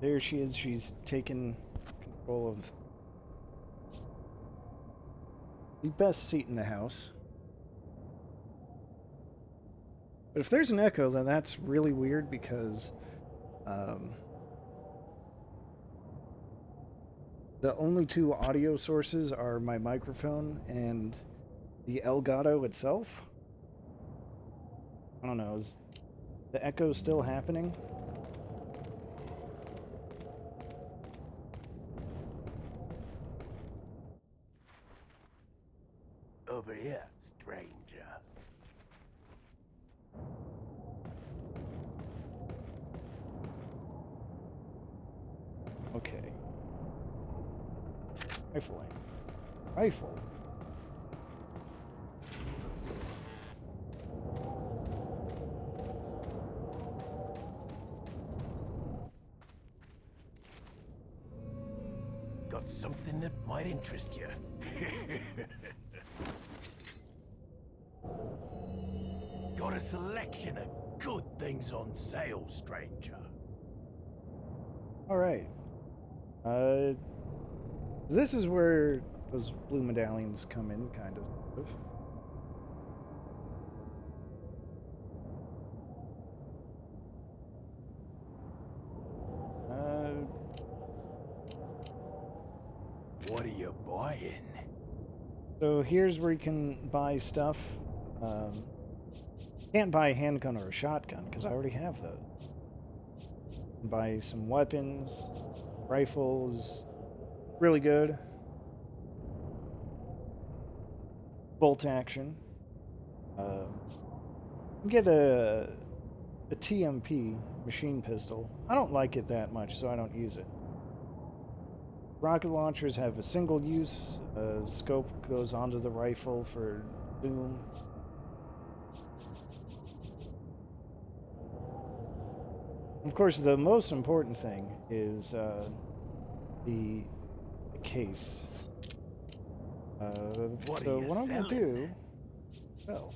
There she is. She's taken control of the best seat in the house. But if there's an echo, then that's really weird because the only two audio sources are my microphone and the Elgato itself. I don't know, is the echo still happening? Over here, stranger. Okay. Rifling. Rifle. Got something that might interest you. Got a selection of good things on sale, stranger. All right. This is where those blue medallions come in, kind of. What are you buying? So here's where you can buy stuff. Can't buy a handgun or a shotgun because I already have those. Buy some weapons, rifles, really good. Bolt action. Get a TMP machine pistol. I don't like it that much, so I don't use it. Rocket launchers have a single use. Scope goes onto the rifle for boom. Of course, the most important thing is the case. What so are you what I'm going to selling? do... Well,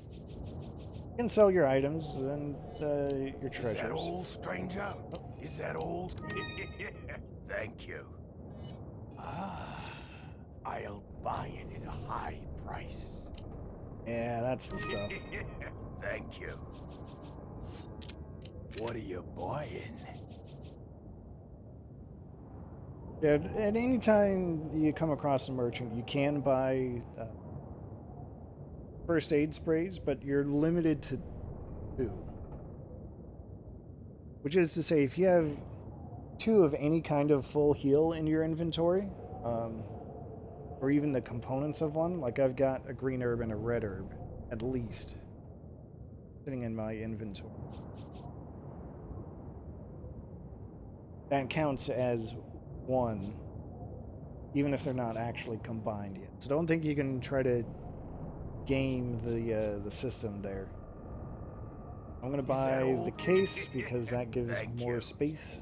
you can sell your items and your treasures. Is that all, stranger? Is that all? Thank you. I'll buy it at a high price. Yeah, that's the stuff. Thank you. What are you buying? Yeah, at any time you come across a merchant, you can buy first aid sprays, but you're limited to 2. Which is to say, if you have 2 of any kind of full heal in your inventory, or even the components of one, like I've got a green herb and a red herb, at least, sitting in my inventory. That counts as 1, even if they're not actually combined yet. So don't think you can try to game the system there. I'm gonna buy the case because that gives more space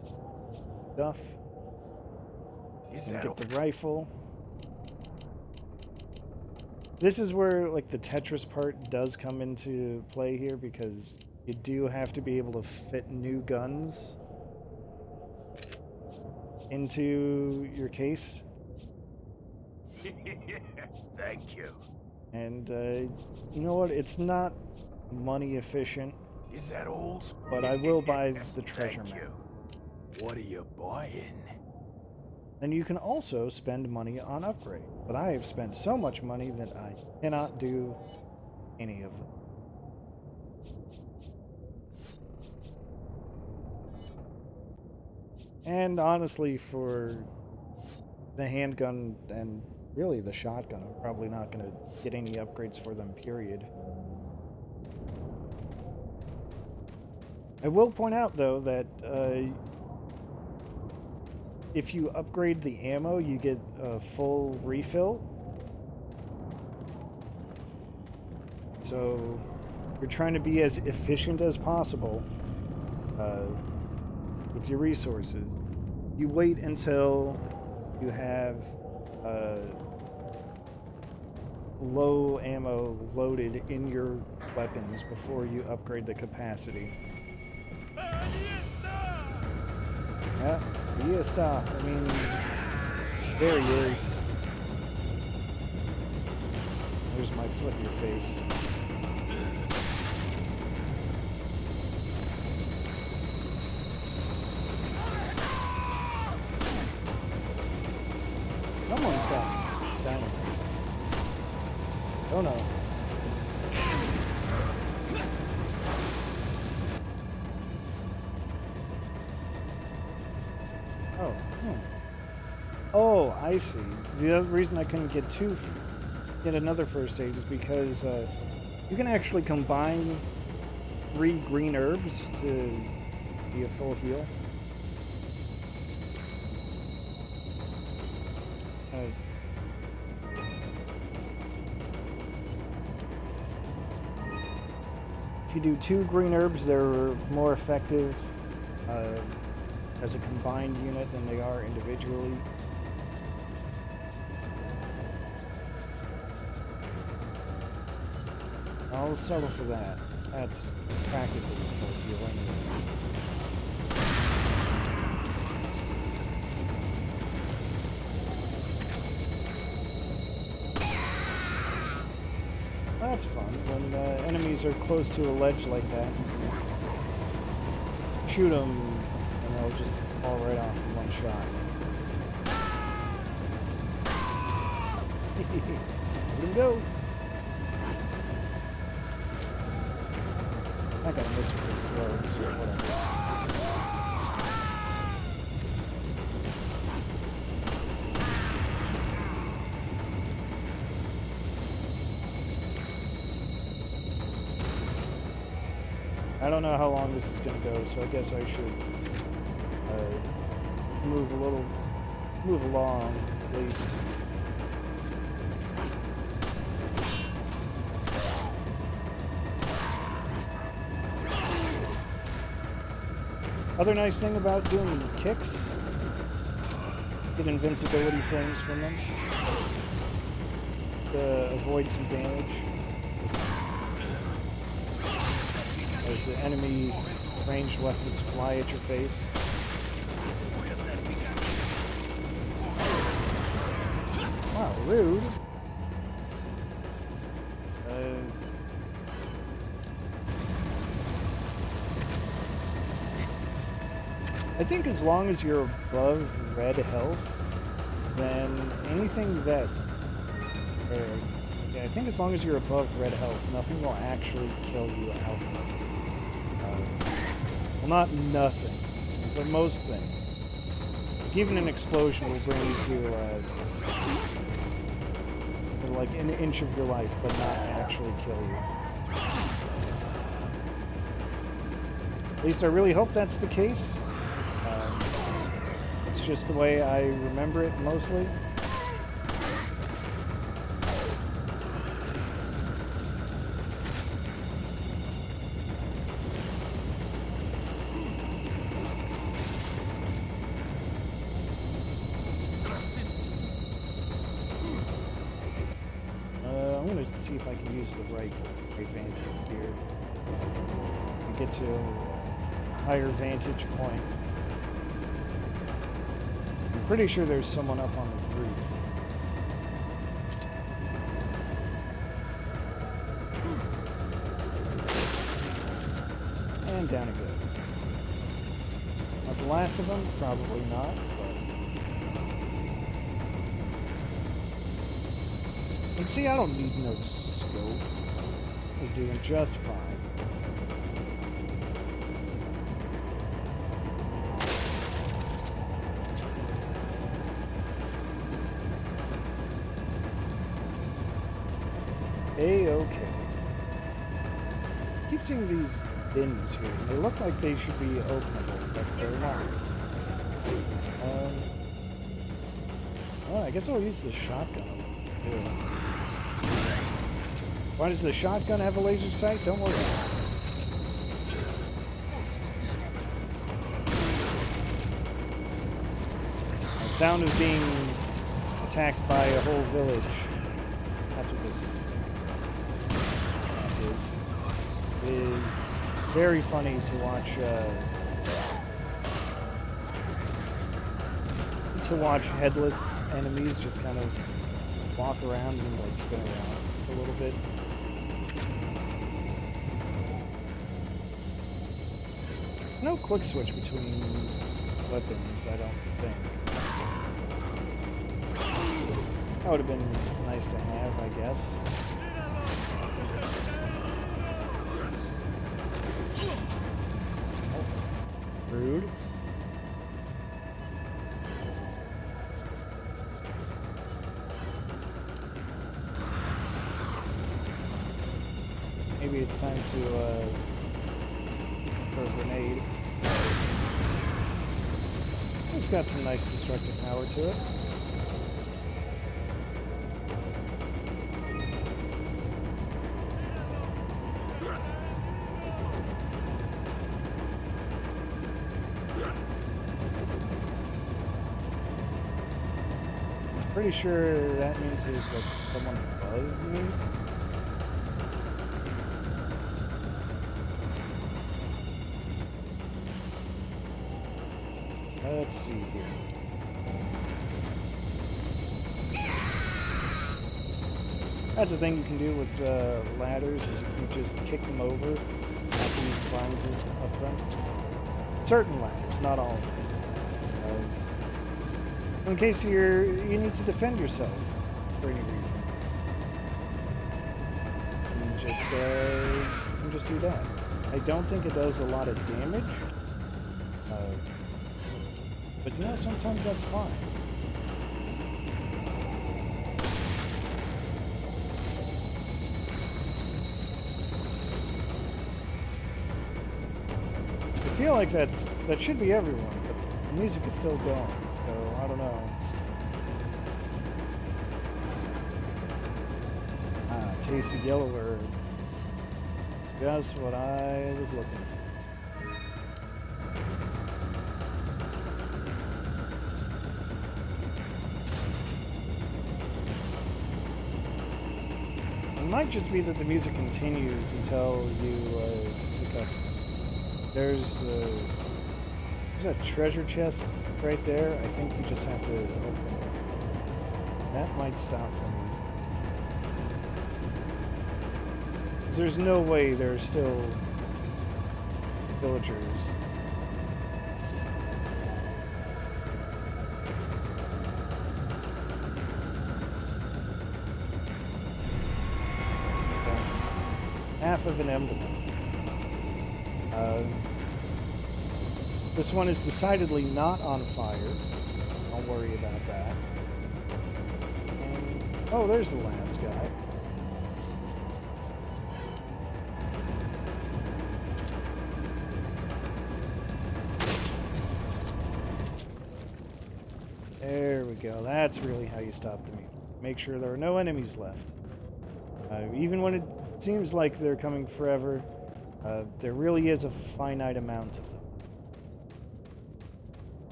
stuff. And get the rifle. This is where like the Tetris part does come into play here, because you do have to be able to fit new guns into your case. Thank you. And you know what? It's not money efficient. Is that all? But I will buy the treasure Thank map. you. What are you buying? And you can also spend money on upgrade. But I have spent so much money that I cannot do any of them. And honestly, for the handgun and really the shotgun, I'm probably not going to get any upgrades for them, period. I will point out, though, that if you upgrade the ammo, you get a full refill. So you're trying to be as efficient as possible with your resources. You wait until you have low ammo loaded in your weapons before you upgrade the capacity. Yeah, yeah, stop. That means there he is. There's my foot in your face. Someone stop standing. Oh no. Oh. Oh, I see. The other reason I couldn't get another first aid is because you can actually combine 3 green herbs to be a full heal. If you do 2 green herbs, they're more effective as a combined unit than they are individually. I'll settle for that. That's practically full heal anyway. That's fun. When enemies are close to a ledge like that, shoot them and they'll just fall right off in one shot. Let him go. I gotta miss with this throw, so whatever. I don't know how long this is going to go, so I guess I should move along, at least. Other nice thing about doing kicks, get invincibility frames from them to avoid some damage. As the enemy ranged weapons fly at your face. Wow, rude. I think as long as you're above red health, then anything that... I think as long as you're above red health, nothing will actually kill you outright. Well, not nothing, but most things. Like even an explosion will bring you to like an inch of your life, but not actually kill you. At least I really hope that's the case. It's just the way I remember it mostly. See if I can use the rifle, right vantage here, and get to a higher vantage point. I'm pretty sure there's someone up on the roof. And down it goes. Not the last of them, probably not. And see, I don't need no scope. I'm doing just fine. A-okay. Keep seeing these bins here. They look like they should be openable, but they're not. Well, I guess I'll use the shotgun. Why does the shotgun have a laser sight? Don't worry. The sound of being attacked by a whole village. That's what this is. It is very funny to watch headless enemies just kind of walk around and like spin around a little bit. No quick switch between weapons, I don't think. That would have been nice to have, I guess. Oh. Rude. Maybe it's time to throw a grenade. It's got some nice destructive power to it. Pretty sure that means there's like someone above me. Let's see here. That's the thing you can do with ladders, is you can just kick them over after you've climbed up them. Certain ladders, not all of them. In case you need to defend yourself for any reason. You can just do that. I don't think it does a lot of damage. But you know, sometimes that's fine. I feel like that should be everyone, but the music is still going, so I don't know. Ah, tasty yellow herb. Just what I was looking for. It might just be that the music continues until you pick up. There's a treasure chest right there. I think you just have to open it. That might stop the music. 'Cause there's no way there are still villagers. Half of an emblem. This one is decidedly not on fire. Don't worry about that. Oh, there's the last guy. There we go. That's really how you stop the music. Make sure there are no enemies left. Even when it seems like they're coming forever, there really is a finite amount of them.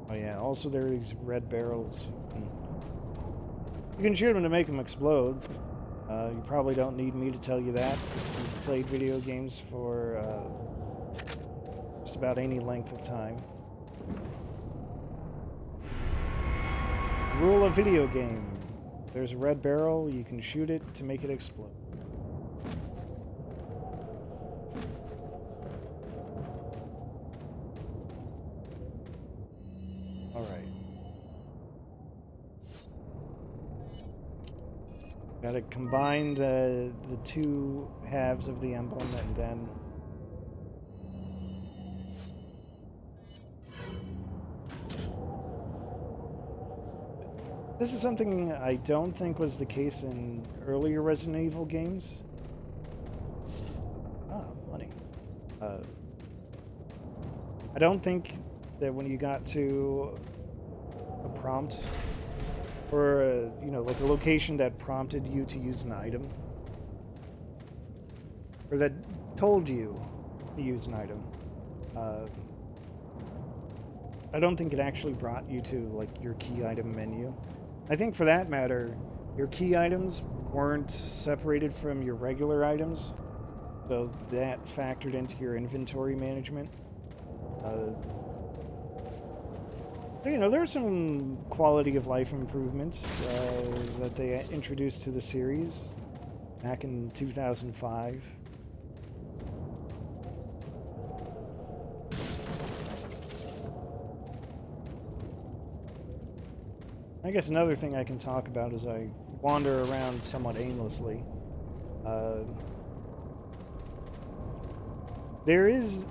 Oh yeah, also there are these red barrels. You can shoot them to make them explode. You probably don't need me to tell you that. You've played video games for just about any length of time. Rule of video game. There's a red barrel, you can shoot it to make it explode. Alright. Gotta combine the two halves of the emblem and then this is something I don't think was the case in earlier Resident Evil games. Ah, money. I don't think that when you got to a prompt or like a location that prompted you to use an item, or that told you to use an item, I don't think it actually brought you to like your key item menu. I think for that matter, your key items weren't separated from your regular items, so that factored into your inventory management. There are some quality of life improvements that they introduced to the series back in 2005. I guess another thing I can talk about as I wander around somewhat aimlessly. There is,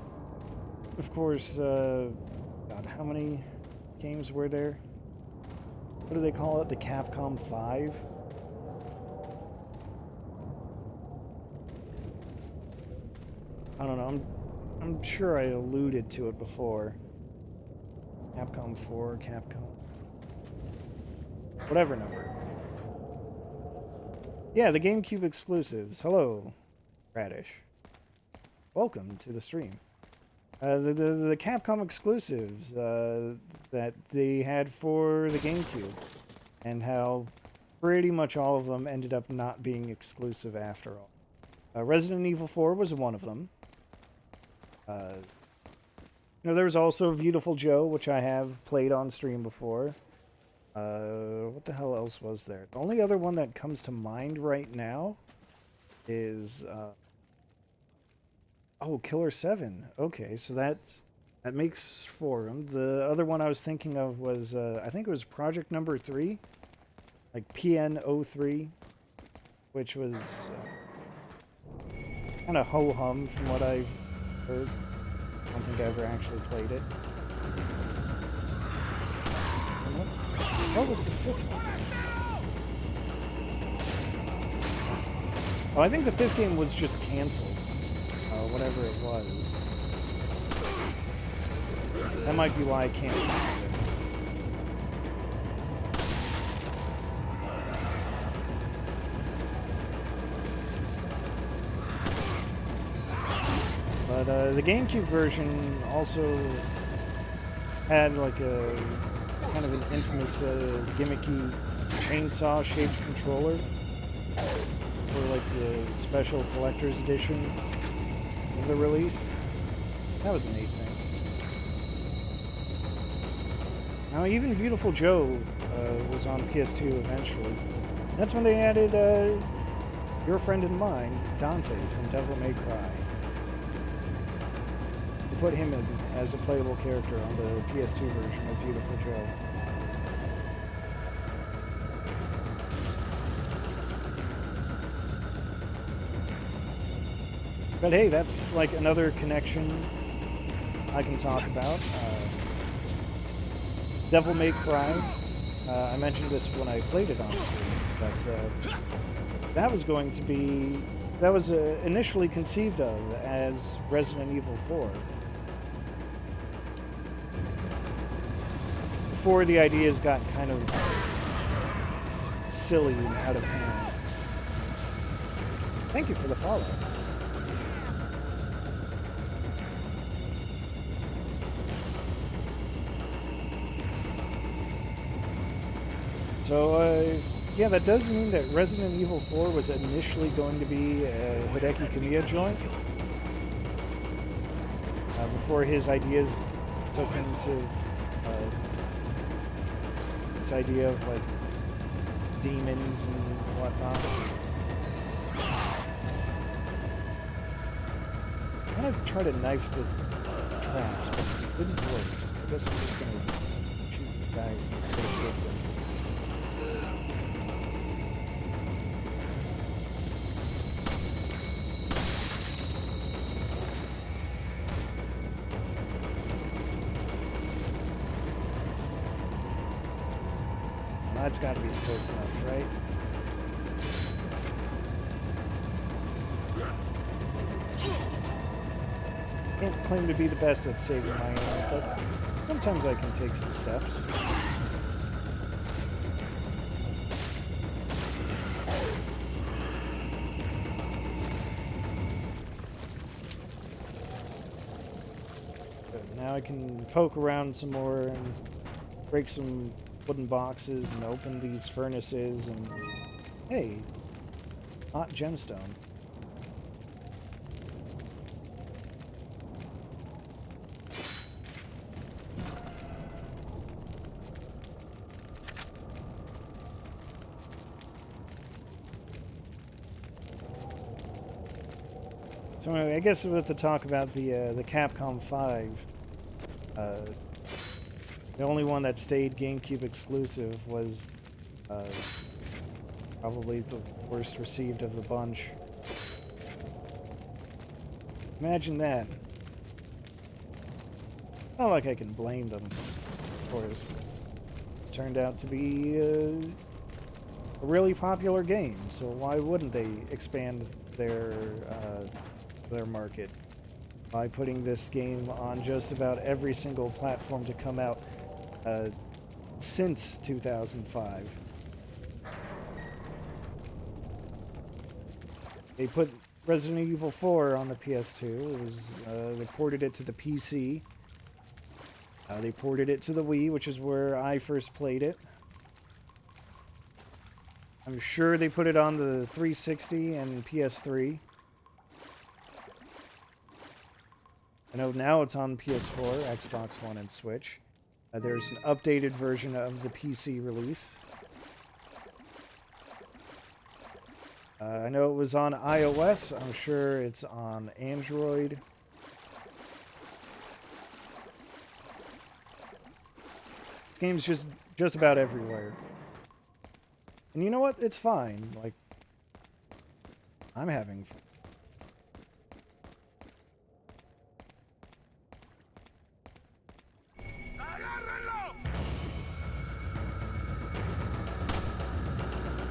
of course, God, how many games were there? What do they call it? The Capcom 5? I don't know. I'm sure I alluded to it before. Capcom 4, Capcom... whatever number. Yeah, the GameCube exclusives. Hello, Radish. Welcome to the stream. The Capcom exclusives that they had for the GameCube, and how pretty much all of them ended up not being exclusive after all. Resident Evil 4 was one of them. You know, there was also Beautiful Joe, which I have played on stream before. What the hell else was there? The only other one that comes to mind right now is oh, Killer 7. Okay, so that makes 4 of them. The other one I was thinking of was I think it was Project Number 3, like PN03, which was kind of ho-hum from what I've heard. I don't think I ever actually played it. What was the 5th one? Oh, I think the 5th game was just canceled. Whatever it was. That might be why I can't use it. But the GameCube version also had like a kind of an infamous gimmicky chainsaw-shaped controller for like the special collector's edition of the release. That was a neat thing. Now even Beautiful Joe was on PS2 eventually. That's when they added your friend and mine, Dante from Devil May Cry. They put him in as a playable character on the PS2 version of Beautiful Joe. But hey, that's like another connection I can talk about. Devil May Cry. I mentioned this when I played it on stream, but that was going to be... That was initially conceived of as Resident Evil 4. Before the ideas got kind of silly and out of hand. Thank you for the follow. So, yeah, that does mean that Resident Evil 4 was initially going to be a Hideki Kamiya joint. Before his ideas took him to this idea of, like, demons and whatnot. I'm gonna try to knife the traps, but it didn't work. So I guess I'm just gonna shoot the guy from a safe distance. That's got to be close enough, right? Can't claim to be the best at saving my ass, but sometimes I can take some steps. Good. Now I can poke around some more and break some wooden boxes and open these furnaces and hey, hot gemstone. So anyway, I guess with the talk about the Capcom 5, the only one that stayed GameCube exclusive was probably the worst received of the bunch. Imagine that. Not like I can blame them, of course. It's turned out to be a really popular game, so why wouldn't they expand their market by putting this game on just about every single platform to come out since 2005. They put Resident Evil 4 on the PS2. It was they ported it to the PC. They ported it to the Wii, which is where I first played it. I'm sure they put it on the 360 and PS3. I know now it's on PS4, Xbox One, and Switch. There's an updated version of the PC release. I know it was on iOS. I'm sure it's on Android. This game's just about everywhere. And you know what? It's fine. Like, I'm having fun.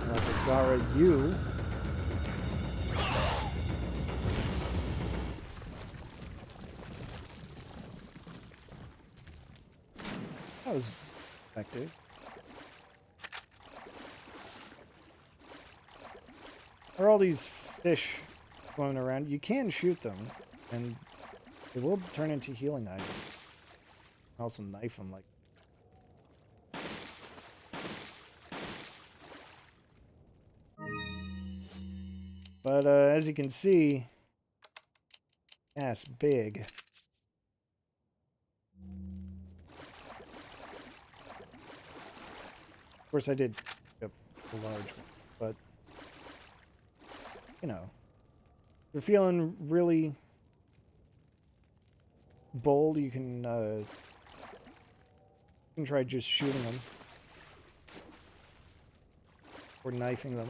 Like Zara, you. That was effective. There are all these fish going around. You can shoot them, and they will turn into healing items. Also knife them like. But as you can see, that's big. Of course, I did pick up the large one, but you know, if you're feeling really bold, you can try just shooting them or knifing them.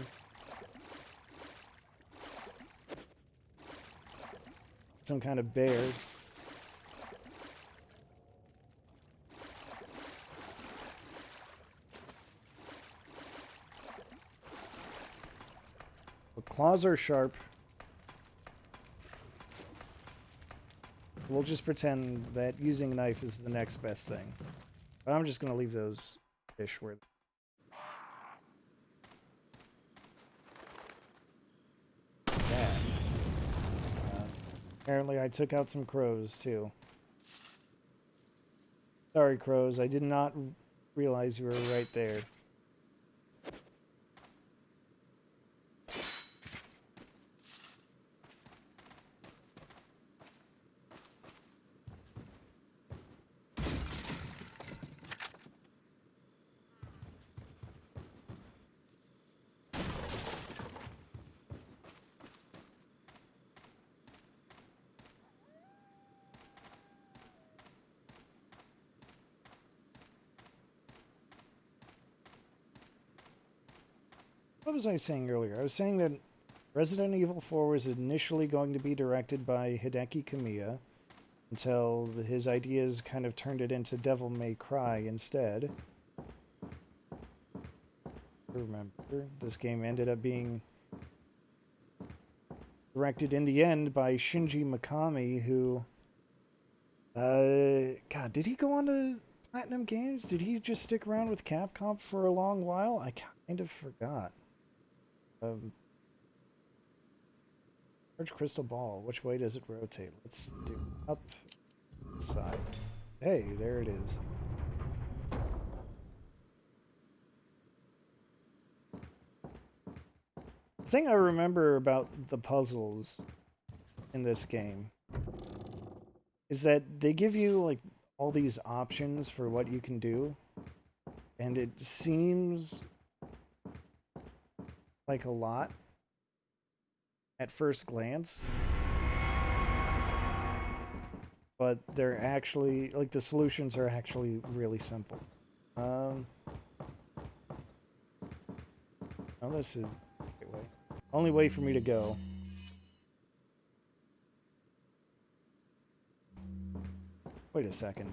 Some kind of bear. The claws are sharp. We'll just pretend that using a knife is the next best thing. But I'm just going to leave those fish where... Yeah. Apparently I took out some crows, too. Sorry, crows. I did not realize you were right there. What was I saying earlier? I was saying that Resident Evil 4 was initially going to be directed by Hideki Kamiya until his ideas kind of turned it into Devil May Cry instead. Remember, this game ended up being directed in the end by Shinji Mikami, who... God, did he go on to Platinum Games? Did he just stick around with Capcom for a long while? I kind of forgot. Large crystal ball. Which way does it rotate? Let's do up, side. Hey, there it is. The thing I remember about the puzzles in this game is that they give you like all these options for what you can do, and it seems like a lot at first glance, but they're actually like the solutions are actually really simple. Oh, this is the way. Only way for me to go. Wait a second.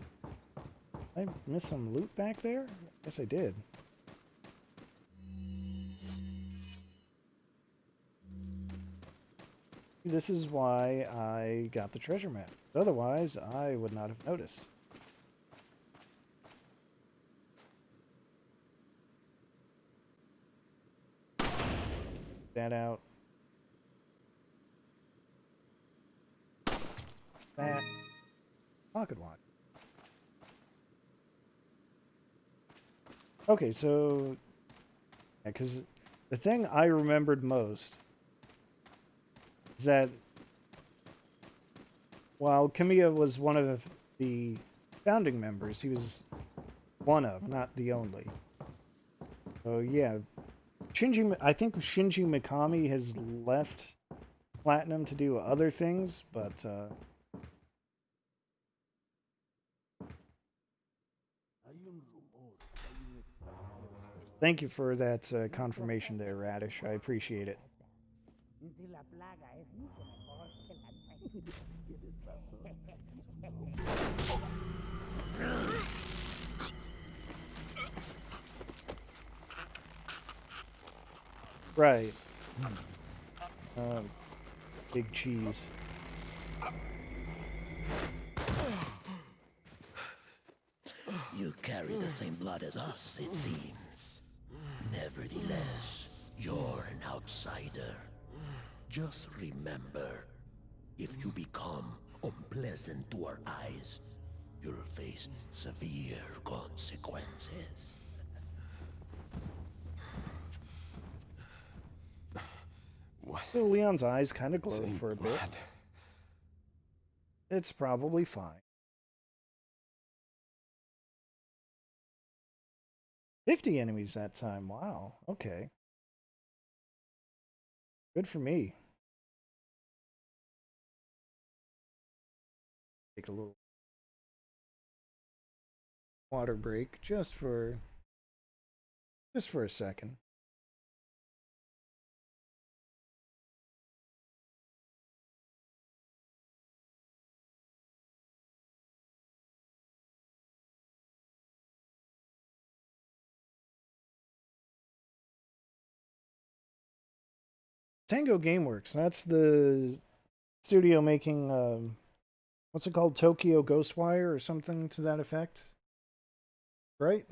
Did I miss some loot back there? Yes, I did. This is why I got the treasure map. Otherwise, I would not have noticed. That out. That. Pocket watch. Okay, so... Yeah, because the thing I remembered most is that while Kamiya was one of the founding members, he was one of, not the only. So yeah, I think Shinji Mikami has left Platinum to do other things, but thank you for that confirmation there, Radish. I appreciate it. Right. Big cheese. You carry the same blood as us, it seems. Nevertheless, you're an outsider. Just remember, if you become unpleasant to our eyes, you'll face severe consequences. What? So Leon's eyes kind of glow Same for a bit. blood. It's probably fine. 50 enemies that time. Wow. Okay. Good for me. Take a little water break just for a second. Tango Gameworks. That's the studio making what's it called? Tokyo Ghostwire or something to that effect. Right?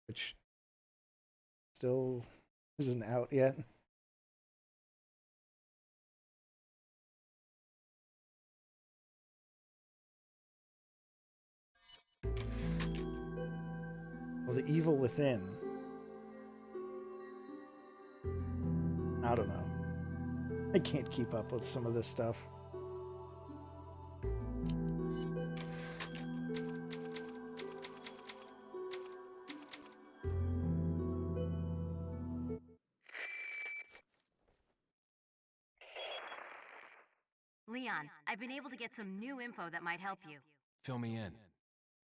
Which still isn't out yet. Well, The Evil Within. I don't know. I can't keep up with some of this stuff. Leon, I've been able to get some new info that might help you. Fill me in.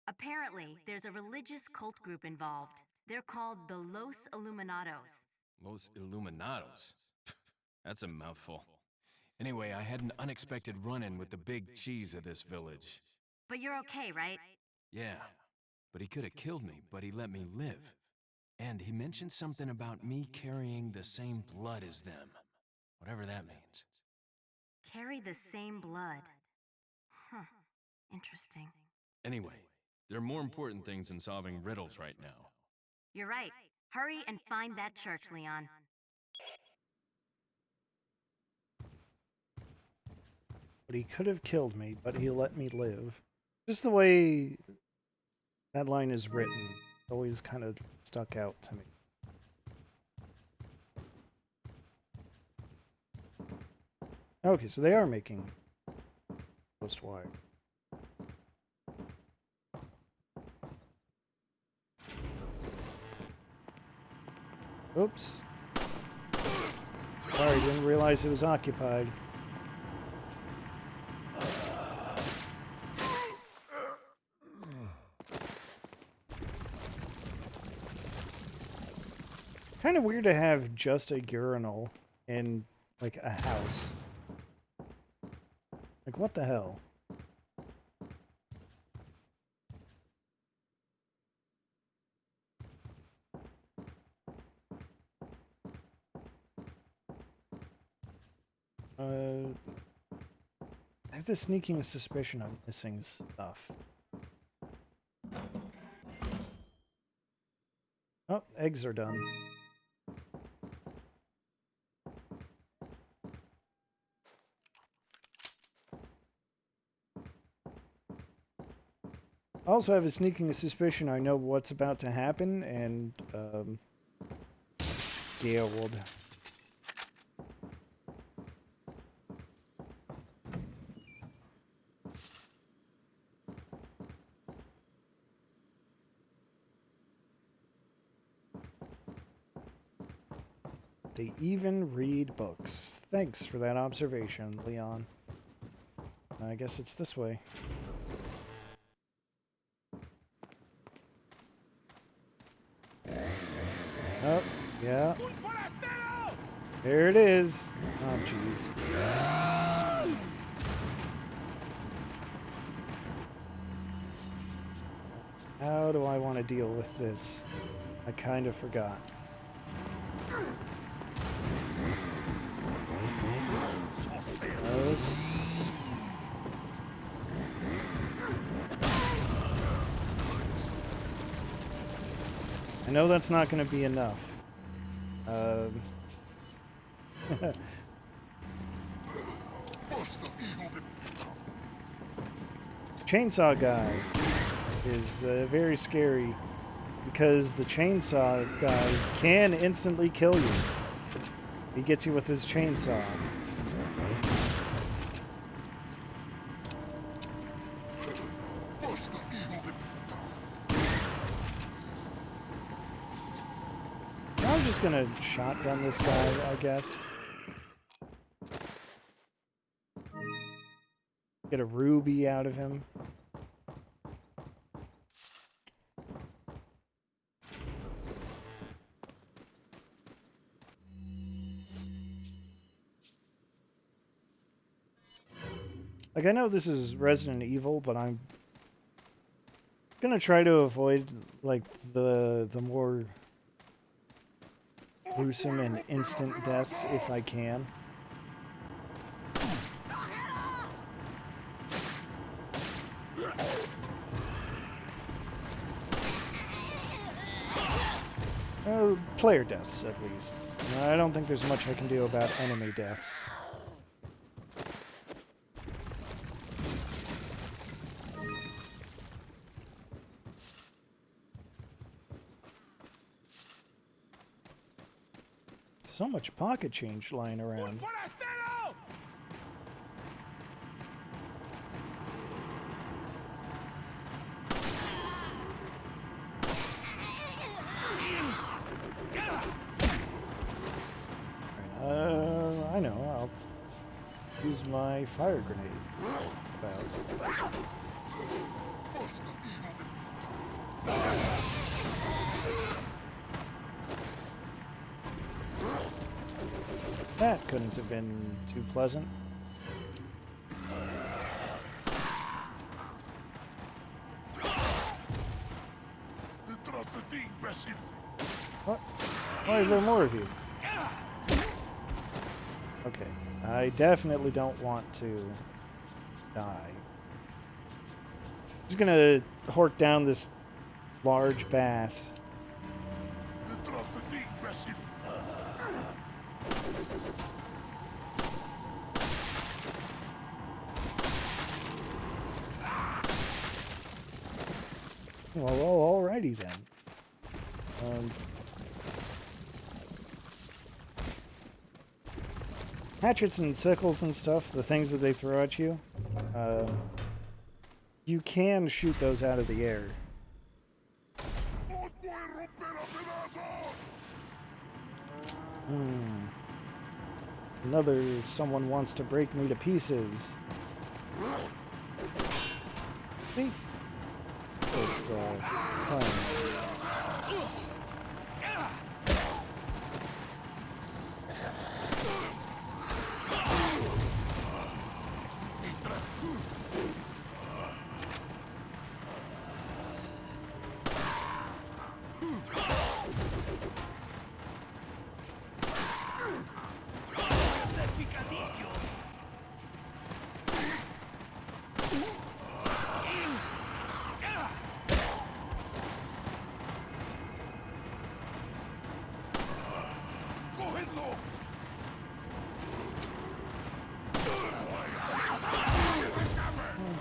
Apparently, there's a religious cult group involved. They're called the Los Illuminados. Los Illuminados. That's a mouthful. Anyway, I had an unexpected run-in with the big cheese of this village. But you're okay, right? Yeah, but he could have killed me, but he let me live. And he mentioned something about me carrying the same blood as them. Whatever that means. Carry the same blood. Huh. Interesting. Anyway, there are more important things than solving riddles right now. You're right. Hurry and find that church, Leon. But he could have killed me, but he let me live. Just the way that line is written always kind of stuck out to me. Okay, so they are making Ghostwire. Oops. Sorry, didn't realize it was occupied. Kind of weird to have just a urinal in, like, a house. Like, what the hell? I have this sneaking suspicion I'm missing stuff. Oh, eggs are done. I also have a sneaking suspicion I know what's about to happen, and, scared. They even read books. Thanks for that observation, Leon. I guess it's this way. Oh, yeah. There it is. Oh, jeez. How do I want to deal with this? I kind of forgot. Oh. I know that's not going to be enough. Chainsaw guy is very scary because the chainsaw guy can instantly kill you. He gets you with his chainsaw. I'm just gonna shotgun this guy, I guess. Get a ruby out of him. Like, I know this is Resident Evil, but I'm gonna try to avoid, like, the more gruesome and instant deaths if I can. Player deaths, at least. I don't think there's much I can do about enemy deaths. So much pocket change lying around. I know. I'll use my fire grenade. That couldn't have been too pleasant. What? Why is there more of you? Okay, I definitely don't want to die. I'm just gonna hork down this large bass. Well, alrighty then. Hatchets and sickles and stuff, the things that they throw at you, you can shoot those out of the air. Another someone wants to break me to pieces. Me? Just, playing.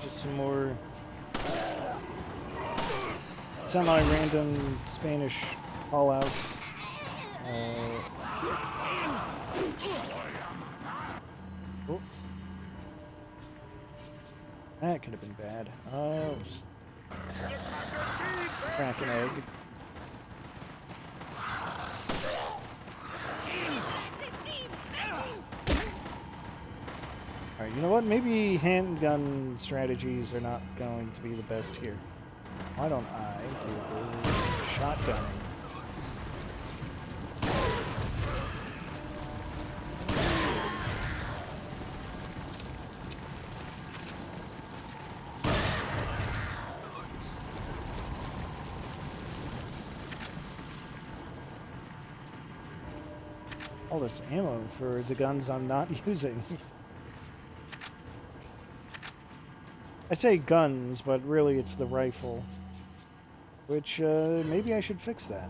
Some more semi-random Spanish call-outs. Oh. That could have been bad. Oh, just crack an egg. Alright, you know what? Maybe handgun strategies are not going to be the best here. Why don't I do shotgunning? All this ammo for the guns I'm not using. I say guns, but really it's the rifle. Which, maybe I should fix that.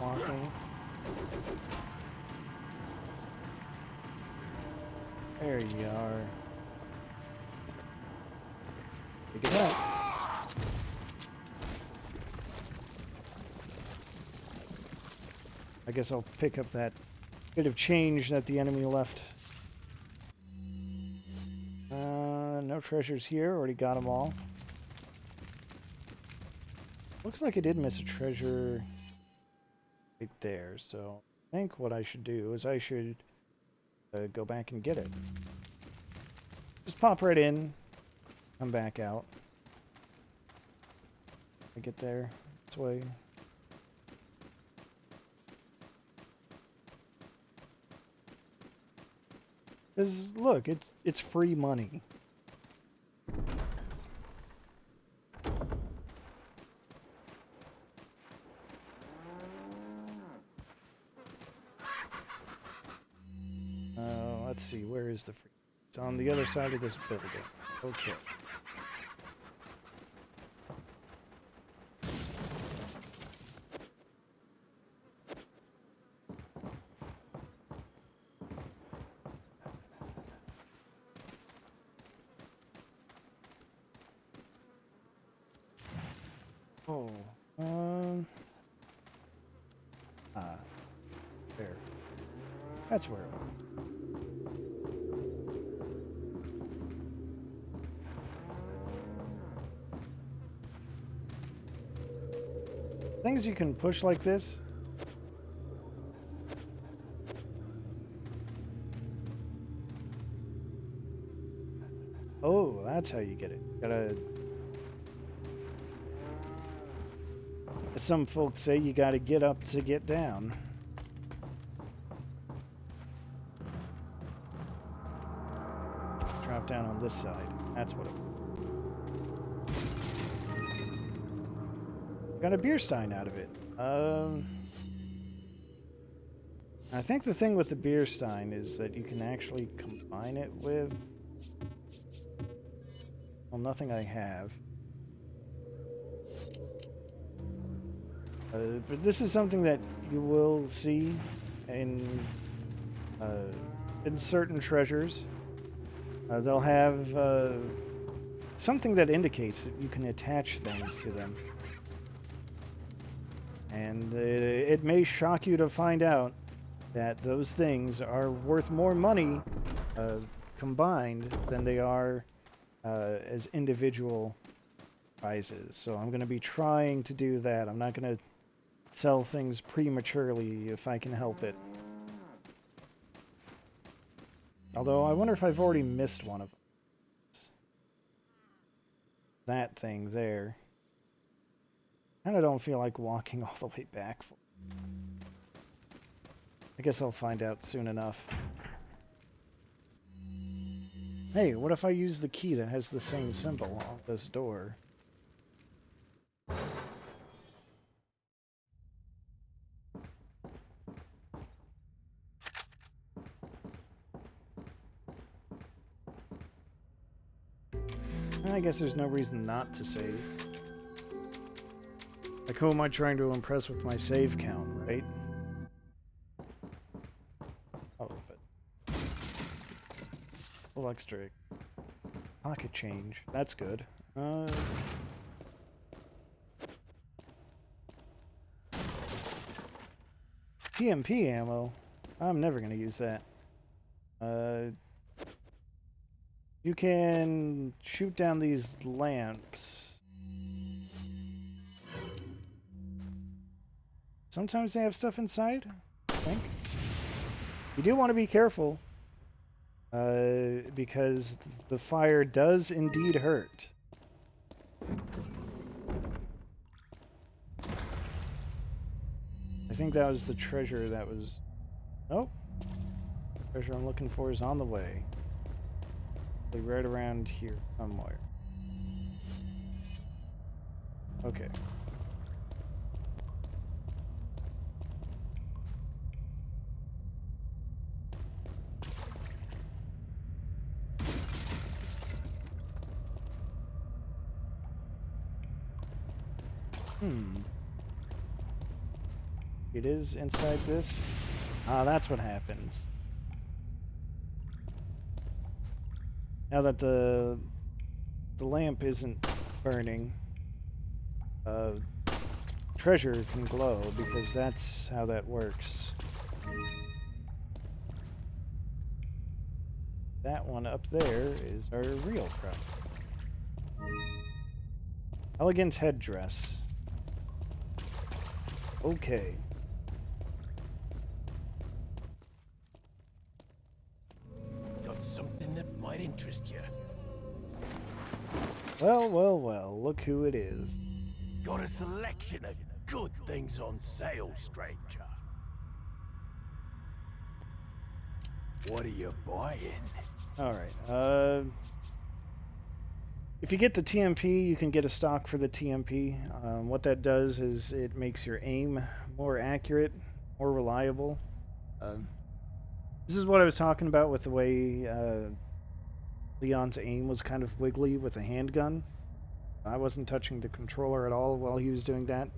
Walking. There you are. Look at that. I guess I'll pick up that bit of change that the enemy left. No treasures here. Already got them all. Looks like I did miss a treasure right there. So I think what I should do is I should go back and get it. Just pop right in, come back out. I get there this way. Because look, it's free money. Let's see, where is the free? It's on the other side of this building. Okay. Oh, there. That's where it was. Things you can push like this. Oh, that's how you get it. Gotta. As some folks say, you gotta get up to get down. Drop down on this side. That's what it was. Got a beer stein out of it. I think the thing with the beer stein is that you can actually combine it with... Well, nothing I have. But this is something that you will see in certain treasures. They'll have something that indicates that you can attach things to them. And it may shock you to find out that those things are worth more money combined than they are as individual prizes. So I'm going to be trying to do that. I'm not going to sell things prematurely if I can help it. Although I wonder if I've already missed one of them. That thing there. And I don't feel like walking all the way back. I guess I'll find out soon enough. Hey, what if I use the key that has the same symbol on this door? I guess there's no reason not to save. Like, who am I trying to impress with my save count, right? Oh, but... full extra pocket change. That's good. TMP ammo. I'm never gonna use that. You can shoot down these lamps. Sometimes they have stuff inside, I think. You do want to be careful, because the fire does indeed hurt. I think that was the treasure that was... Oh! The treasure I'm looking for is on the way. Right around here somewhere. Okay. It is inside this? Ah, that's what happens. Now that the lamp isn't burning, treasure can glow, because that's how that works. That one up there is our real prop. Elegant headdress. Okay. Got something that might interest you. Well, well, well, look who it is. Got a selection of good things on sale, stranger. What are you buying? Alright, if you get the TMP, you can get a stock for the TMP. What that does is it makes your aim more accurate, more reliable. This is what I was talking about with the way Leon's aim was kind of wiggly with a handgun. I wasn't touching the controller at all while he was doing that,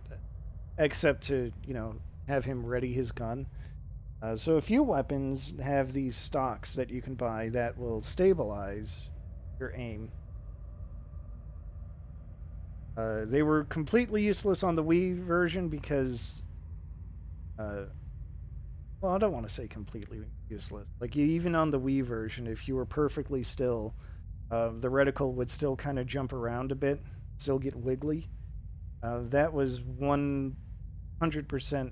except to, you know, have him ready his gun. So a few weapons have these stocks that you can buy that will stabilize your aim. They were completely useless on the Wii version because, well, I don't want to say completely useless. Like, even on the Wii version, if you were perfectly still, the reticle would still kind of jump around a bit, still get wiggly. That was 100%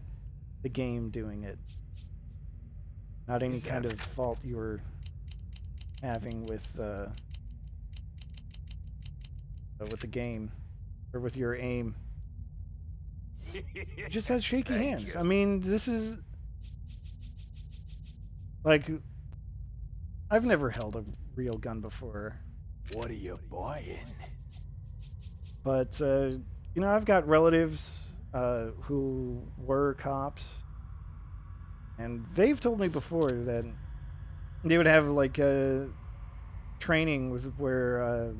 the game doing it. Not any kind of fault you were having with the game. Or with your aim. It just has shaky hands. I mean, this is... Like, I've never held a real gun before. What are you buying? But, you know, I've got relatives who were cops. And they've told me before that they would have, like, training with where...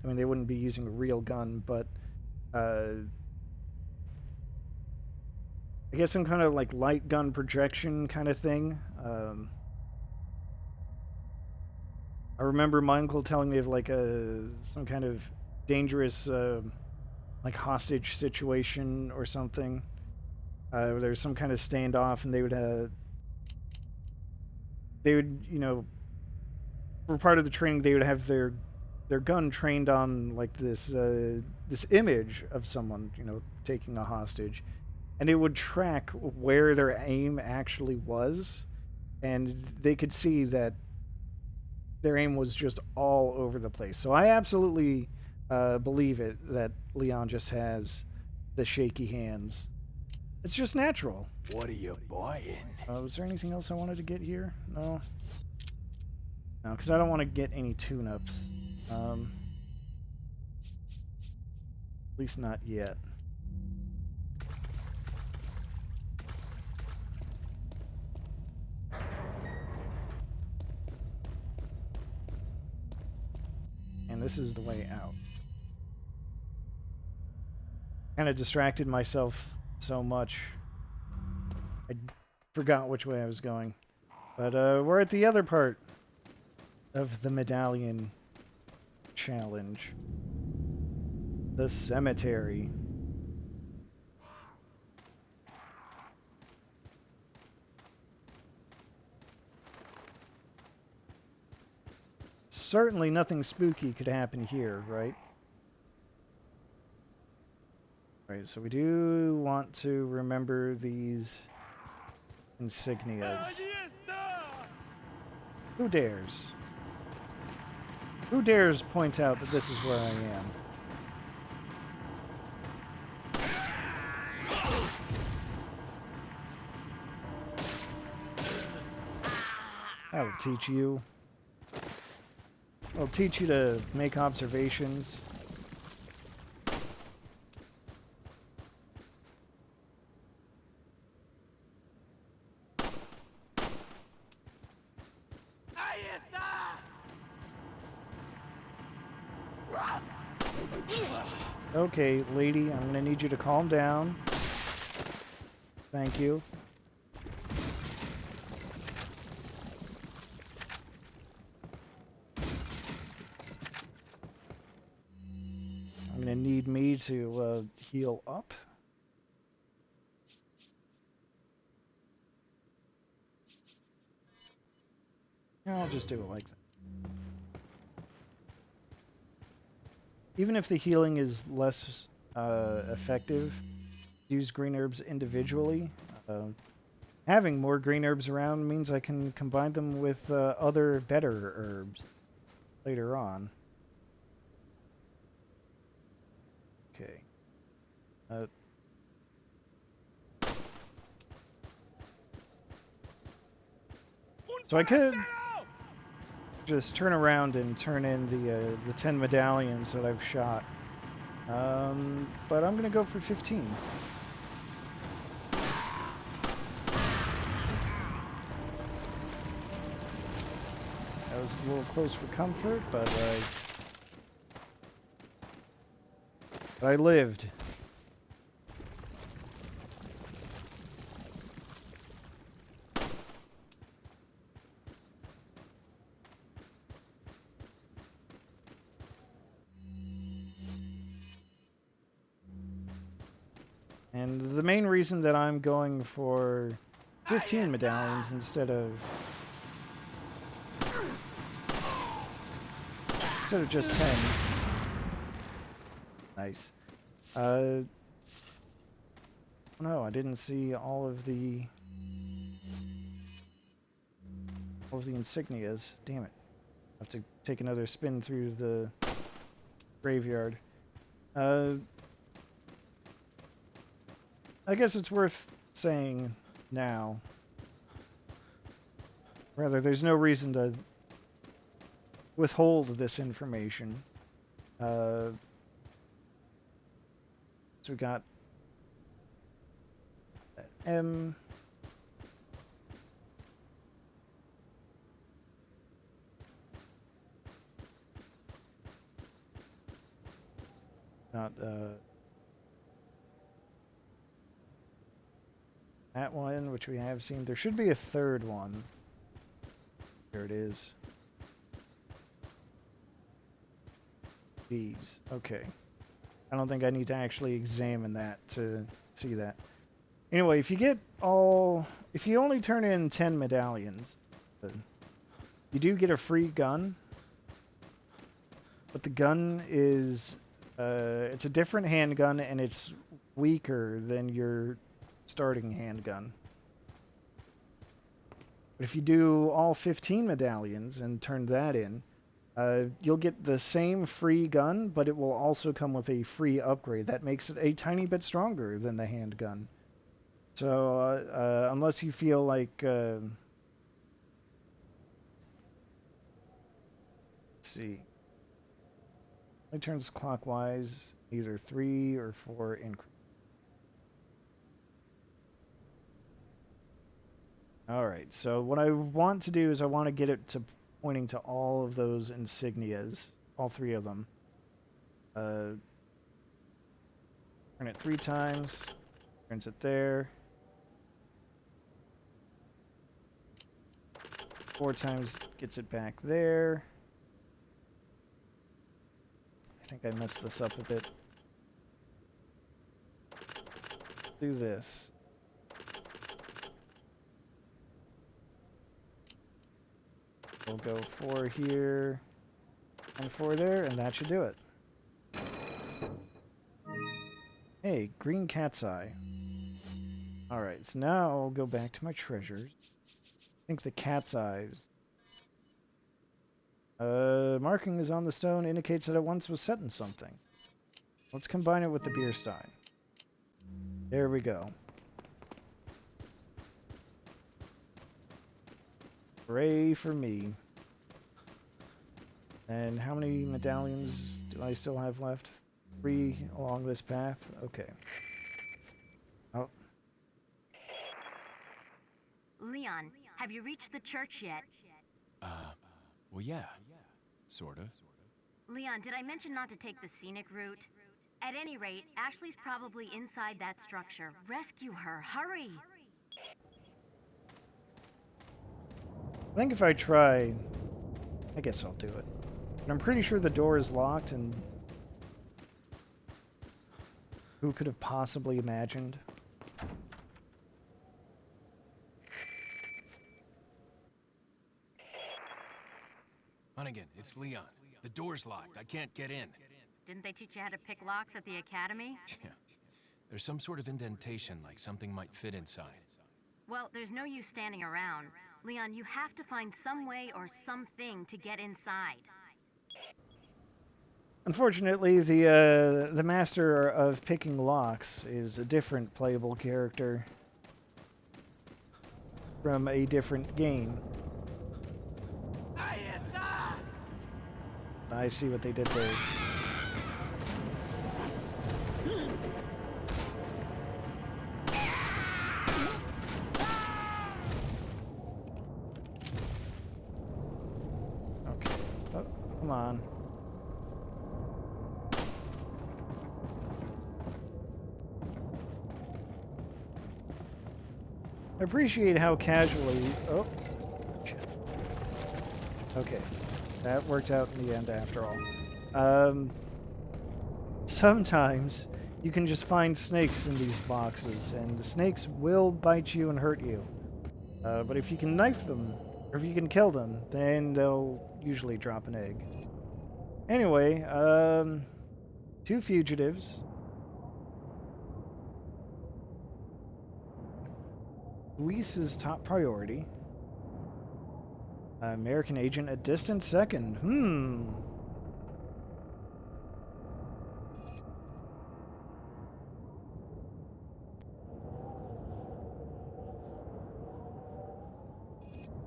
I mean, they wouldn't be using a real gun, but I guess some kind of like light gun projection kind of thing. I remember my uncle telling me of like some kind of dangerous like hostage situation or something. Where there was some kind of standoff, and they would, you know, for part of the training, they would have their gun trained on like this image of someone, you know, taking a hostage, and it would track where their aim actually was, and they could see that their aim was just all over the place. So I absolutely believe it that Leon just has the shaky hands. It's just natural. What are you buying? Was there anything else I wanted to get here? No, because I don't want to get any tune-ups. At least not yet. And this is the way out. Kind of distracted myself so much, I forgot which way I was going. But we're at the other part of the medallion challenge. The cemetery. certainly nothing spooky could happen here, right? Right, so we do want to remember these insignias. Who dares? Who dares point out that this is where I am? That'll teach you. It'll teach you to make observations. Okay, lady, I'm gonna need you to calm down. Thank you. I'm gonna need me to heal up. I'll just do it like that. Even if the healing is less effective, use green herbs individually. Having more green herbs around means I can combine them with other better herbs later on. Okay. So I could just turn around and turn in the 10 medallions that I've shot. But I'm gonna go for 15. That was a little close for comfort, but I lived. And the main reason that I'm going for 15 medallions instead of just 10. Nice. No, I didn't see all of the insignias. Damn it. I have to take another spin through the graveyard. I guess it's worth saying now. Rather, there's no reason to withhold this information. So we got M. Got that one, which we have seen. There should be a third one. There it is. Bees. Okay. I don't think I need to actually examine that to see that. Anyway, if you only turn in 10 medallions, you do get a free gun. But the gun is, it's a different handgun and it's weaker than your starting handgun. But if you do all 15 medallions and turn that in, you'll get the same free gun, but it will also come with a free upgrade. That makes it a tiny bit stronger than the handgun. So, unless you feel like... let's see. It turns clockwise, either 3 or 4 increments. Alright, so what I want to do is I want to get it to pointing to all of those insignias, all 3 of them. Turn it 3 times, turns it there. 4 times gets it back there. I think I messed this up a bit. Do this. We'll go 4 here. And 4 there, and that should do it. Hey, green cat's eye. Alright, so now I'll go back to my treasures. I think the cat's eyes. Marking is on the stone indicates that it once was set in something. Let's combine it with the beer stein. There we go. Hooray for me. And how many medallions do I still have left? 3 along this path? Okay. Oh. Leon, have you reached the church yet? Well, yeah. Sort of. Leon, did I mention not to take the scenic route? At any rate, Ashley's probably inside that structure. Rescue her, hurry! I think if I try, I guess I'll do it. But I'm pretty sure the door is locked, and who could have possibly imagined? Hunnigan, it's Leon. The door's locked. I can't get in. Didn't they teach you how to pick locks at the academy? Yeah. There's some sort of indentation, like something might fit inside. Well, there's no use standing around. Leon, you have to find some way or something to get inside. Unfortunately, the master of picking locks is a different playable character from a different game. I see what they did there. Okay. Oh, come on. I appreciate how casually... Oh. Shit. Okay. That worked out in the end after all. Sometimes you can just find snakes in these boxes, and the snakes will bite you and hurt you. But if you can knife them, or if you can kill them, then they'll usually drop an egg. Anyway, 2 fugitives. Luis's top priority. American agent, a distant second.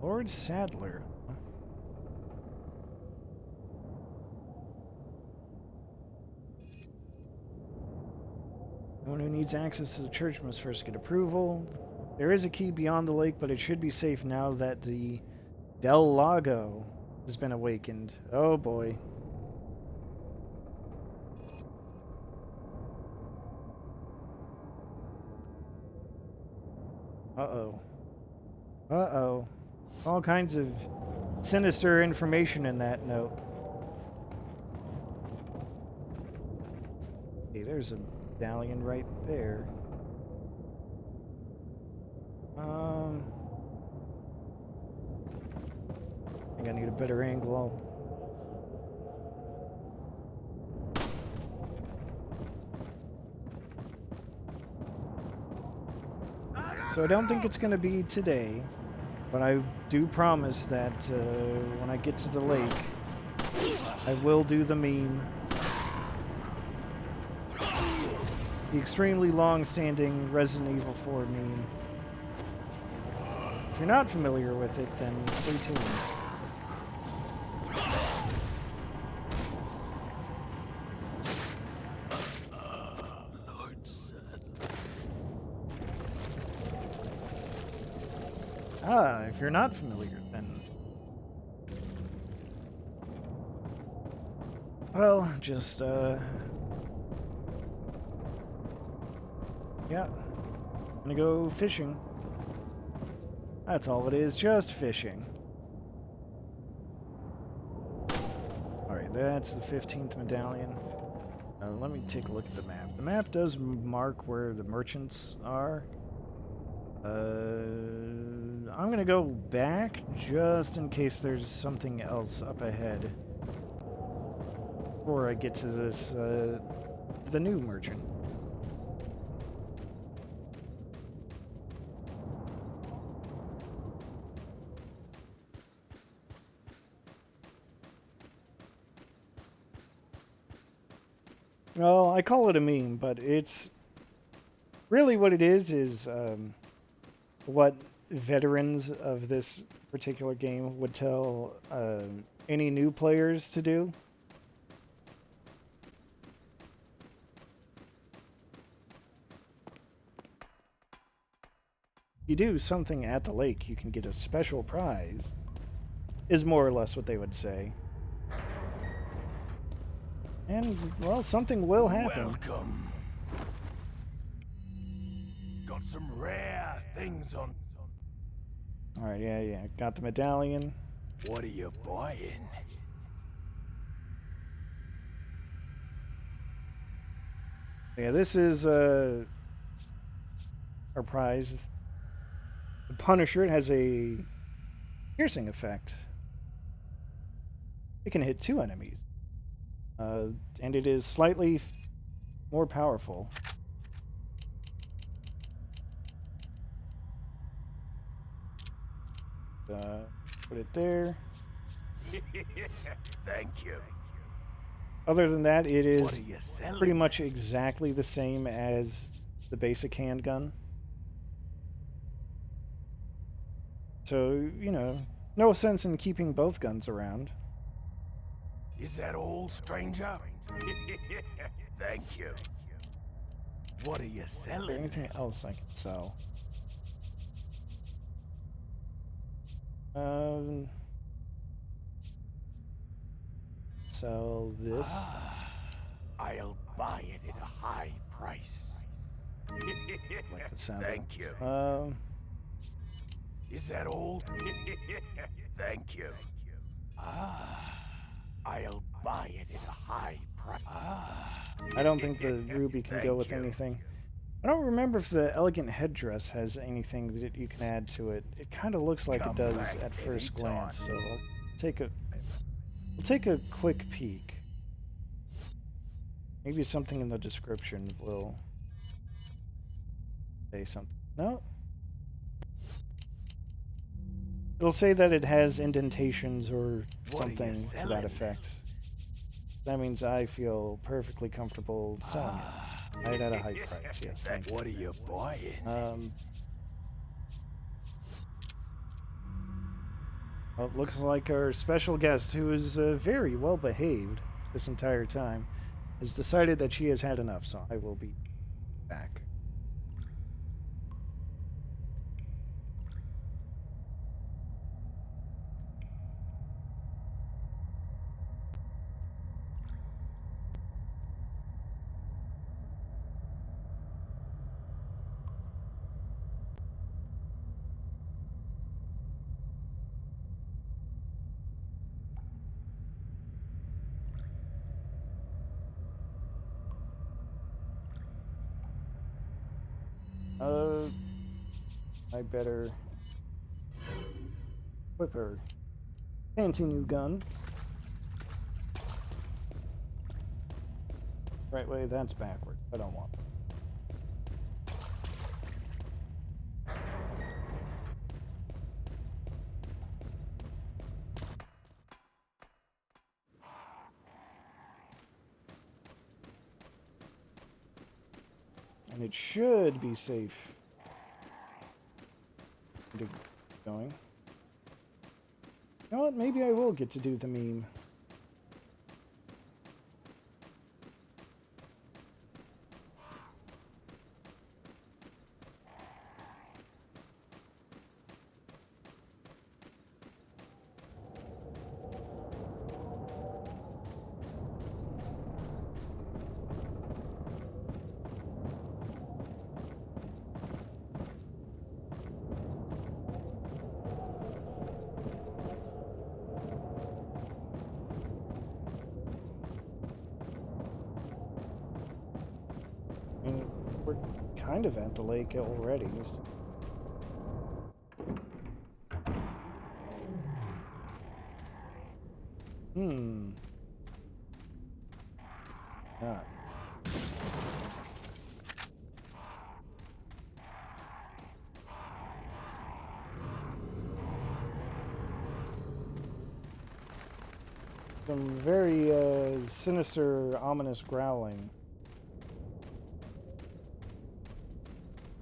Lord Sadler. Anyone who needs access to the church must first get approval. There is a key beyond the lake, but it should be safe now that the Del Lago has been awakened. Oh boy. Uh-oh. Uh-oh. All kinds of sinister information in that note. Hey, there's a medallion right there. I think I need a better angle. So I don't think it's going to be today, but I do promise that when I get to the lake, I will do the meme. The extremely long-standing Resident Evil 4 meme. If you're not familiar with it, then stay tuned. If you're not familiar, then... Well, just, yeah. I'm gonna go fishing. That's all it is, just fishing. Alright, that's the 15th medallion. Let me take a look at the map. The map does mark where the merchants are. I'm gonna go back just in case there's something else up ahead. before I get to this, the new merchant. Well, I call it a meme, but it's really what it is what veterans of this particular game would tell any new players to do. You do something at the lake, you can get a special prize, is more or less what they would say. And, well, something will happen. Welcome. Got some rare things on. Alright, yeah. Got the medallion. What are you buying? Yeah, this is our prize. The Punisher, it has a piercing effect. It can hit 2 enemies. And it is slightly more powerful. Put it there. Thank you. Other than that, it What is are you selling? pretty much exactly the same as the basic handgun. So, you know, no sense in keeping both guns around. Is that all, stranger? Thank you. What are you Is there selling? anything else I can sell? Sell this. I'll buy it at a high price. Like the sound of it. Thank you. Is that all? Thank you. I'll buy it at a high price. I don't think the ruby can go with anything. I don't remember if the elegant headdress has anything that you can add to it. It kind of looks like it does at first glance, so I'll take a quick peek. Maybe something in the description will say something. No? It'll say that it has indentations or something to that effect. That means I feel perfectly comfortable selling it. Right at a high price, yes, thank you. What are you buying? Well, it looks like our special guest, who is very well behaved this entire time, has decided that she has had enough, so I will be back. I better equip her fancy new gun. Right way, that's backward. I don't want it. And it should be safe. Going. You know what? Maybe I will get to do the meme. We're kind of at the lake already. not. Some very sinister, ominous growling.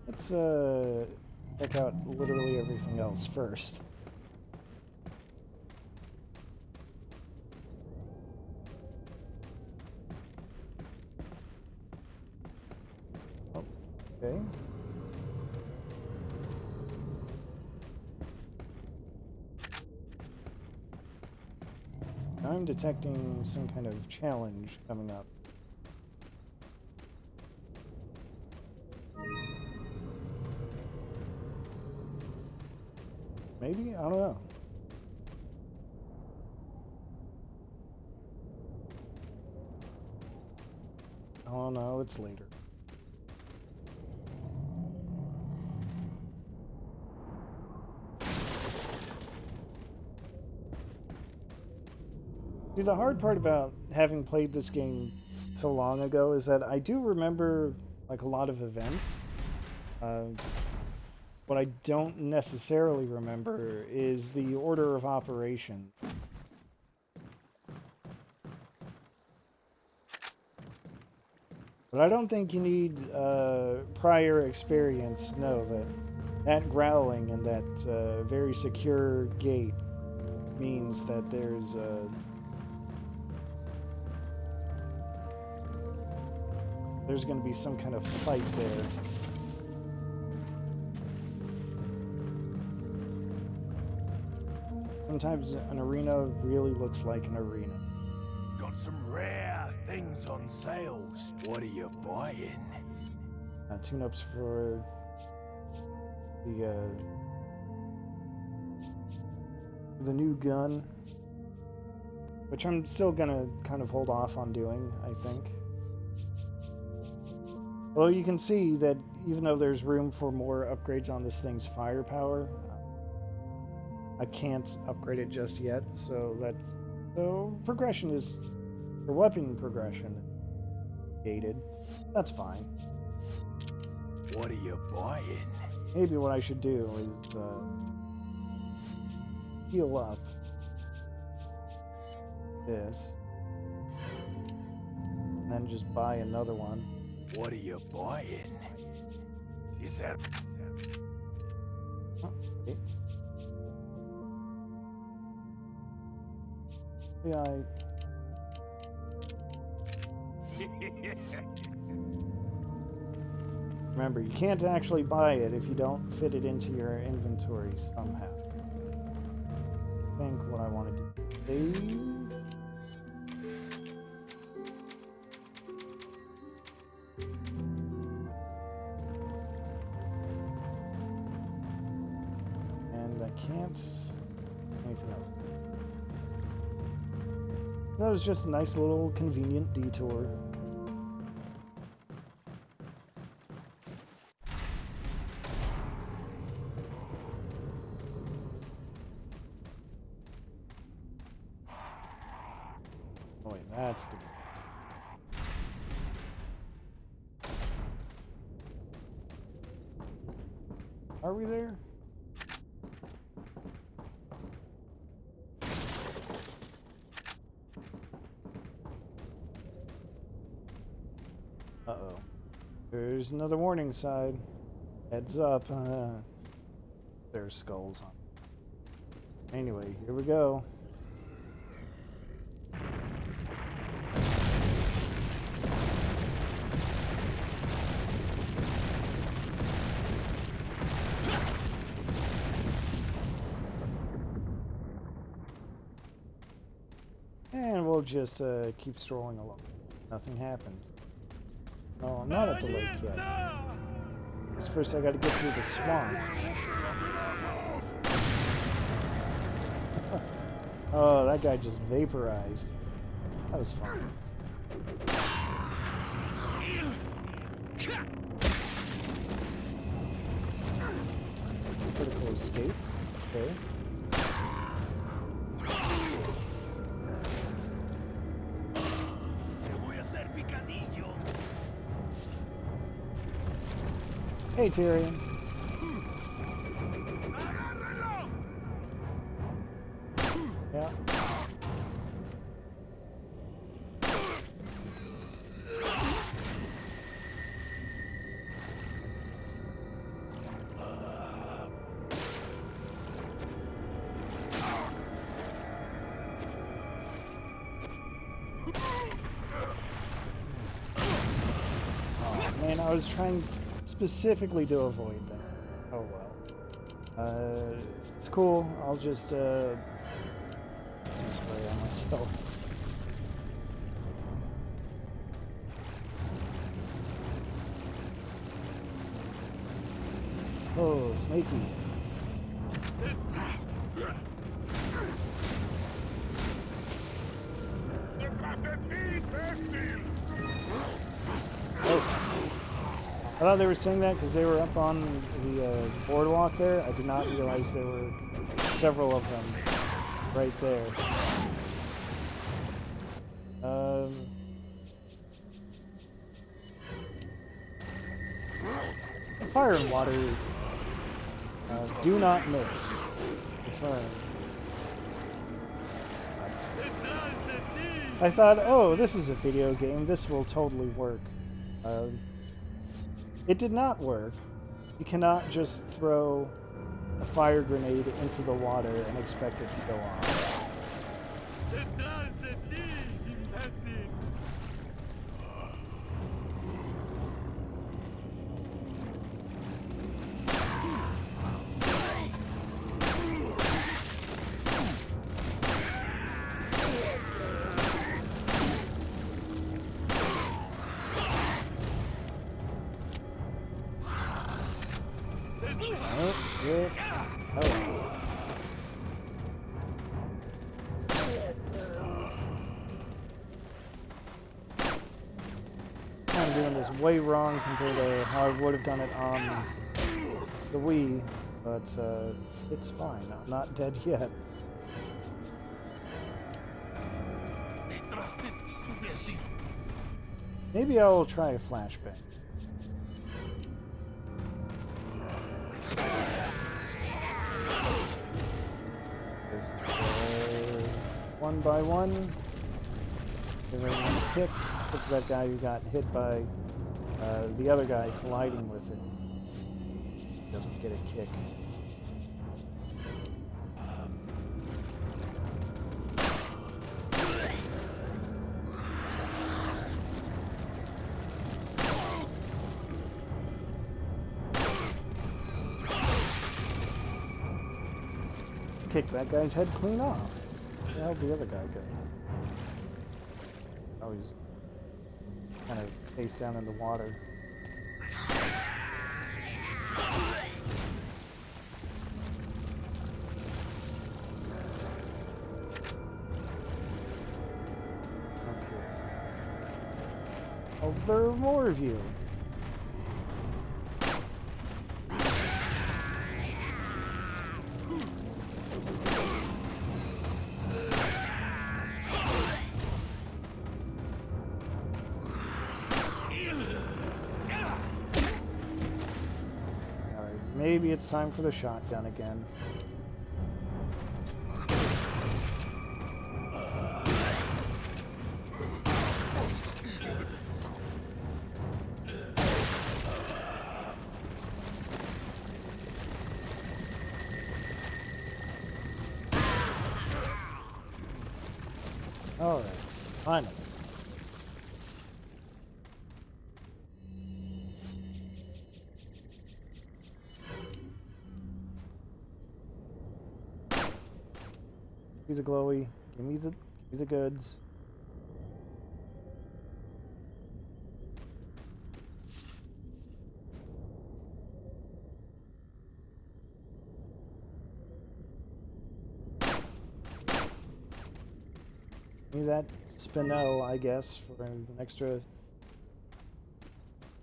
Let's check out literally everything else first. Oh, okay. I'm detecting some kind of challenge coming up. Maybe? I don't know. Oh no, it's later. See, the hard part about having played this game so long ago is that I do remember like a lot of events. What I don't necessarily remember is the order of operation. But I don't think you need prior experience to know that that growling and that very secure gate means that there's going to be some kind of fight there. Sometimes an arena really looks like an arena. Got some rare things on sale. What are you buying? Tune-ups for the new gun, which I'm still gonna kind of hold off on doing, I think. Well, you can see that even though there's room for more upgrades on this thing's firepower, I can't upgrade it just yet. So progression is, or weapon progression, gated. That's fine. What are you buying? Maybe what I should do is heal up this, and then just buy another one. What are you buying? Is that... Oh, okay. Yeah, remember, you can't actually buy it if you don't fit it into your inventory somehow. I think what I want to do is save. And I can't anything else. That was just a nice little convenient detour. Oh wait, that's the... Are we there? Uh-oh. There's another warning sign. Heads up. There's skulls on. Anyway, here we go. And we'll just keep strolling along. Nothing happened. Oh, I'm not at the lake yet. Because first I gotta get through the swamp. Oh, that guy just vaporized. That was fun. Critical escape. Okay. Hey, Tyrion. Yeah. Oh man, I was trying specifically to avoid that. Oh well. It's cool. I'll just do spray on myself. Oh, snaky. Oh. I thought they were saying that because they were up on the boardwalk there. I did not realize there were several of them right there. Fire and water do not mix. Confirmed. I thought, oh, this is a video game. This will totally work. It did not work. You cannot just throw a fire grenade into the water and expect it to go off. I'm doing this way wrong compared to how I would have done it on the Wii, but it's fine. I'm not dead yet. Maybe I will try a flashbang. One by one. Give everyone a kick. Look for that guy who got hit by the other guy colliding with it. Doesn't get a kick. Kicked that guy's head clean off. Where the hell did the other guy go? Oh, he's kind of face down in the water. Okay. Oh, there are more of you. Maybe it's time for the shotgun again. All right, finally. Give me the glowy. Give me the goods. Give me that Spinel, I guess, for an extra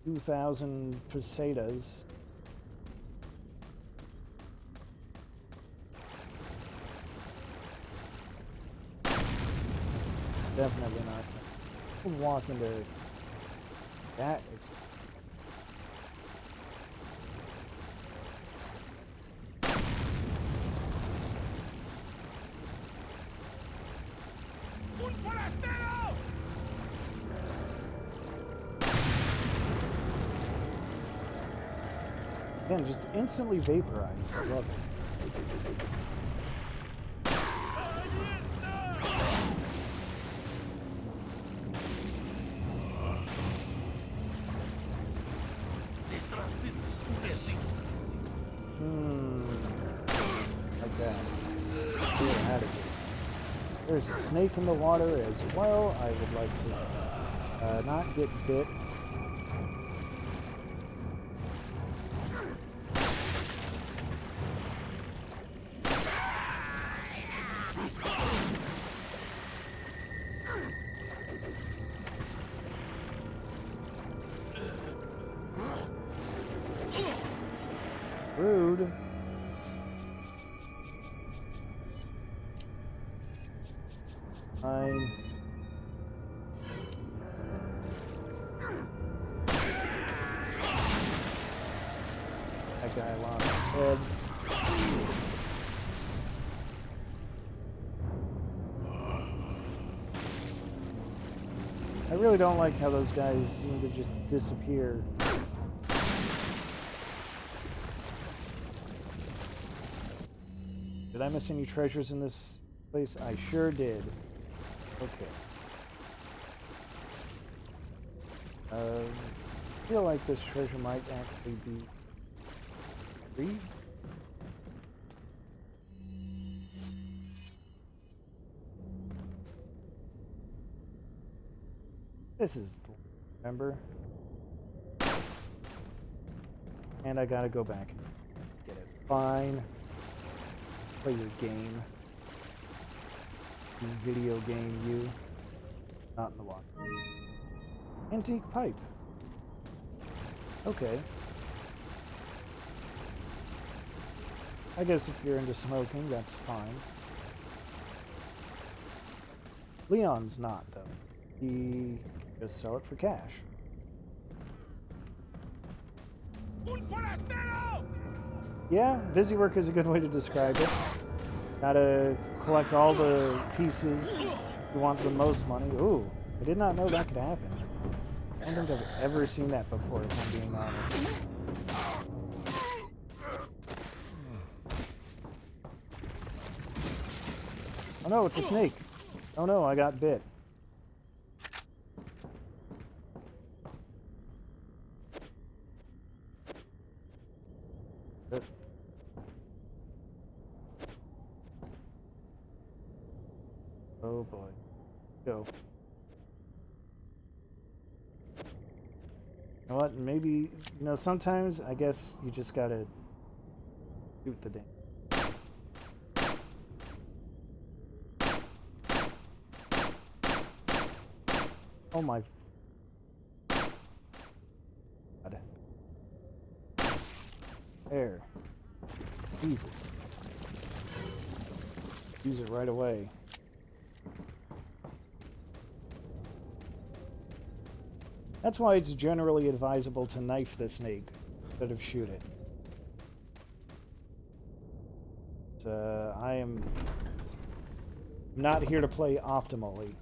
2,000 pesetas. Definitely not. I would walk into that. Again, just instantly vaporized. I love it. Like that. Get out of here. There's a snake in the water as well. I would like to not get bit. Rude. Fine. That guy lost his head. I really don't like how those guys seem to just disappear. Did I miss any treasures in this place? I sure did. Okay. I feel like this treasure might actually be free. This is the one, remember? And I gotta go back and get it. Fine. Play your game. You video game, you. Not in the water. Antique pipe. Okay. I guess if you're into smoking, that's fine. Leon's not, though. He just sell it for cash. Yeah, busy work is a good way to describe it. Gotta collect all the pieces you want the most money. Ooh, I did not know that could happen. I don't think I've ever seen that before, if I'm being honest. Oh no, it's a snake. Oh no, I got bit. Oh boy. Go. You know what? Maybe, sometimes I guess you just gotta shoot the damn. Oh my God. There. Jesus. Use it right away. That's why it's generally advisable to knife the snake instead of shoot it. I am not here to play optimally.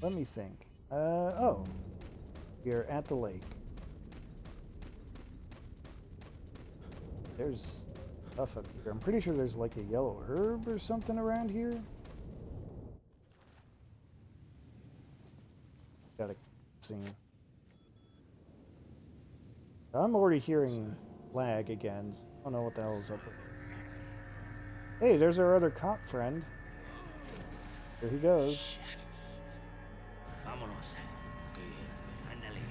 Let me think. Oh. We're at the lake. There's stuff up here. I'm pretty sure there's like a yellow herb or something around here. Got a scene. I'm already hearing lag again. I don't know what the hell is up with. Hey, there's our other cop friend. Here he goes. Vámonos. Okay, ándale.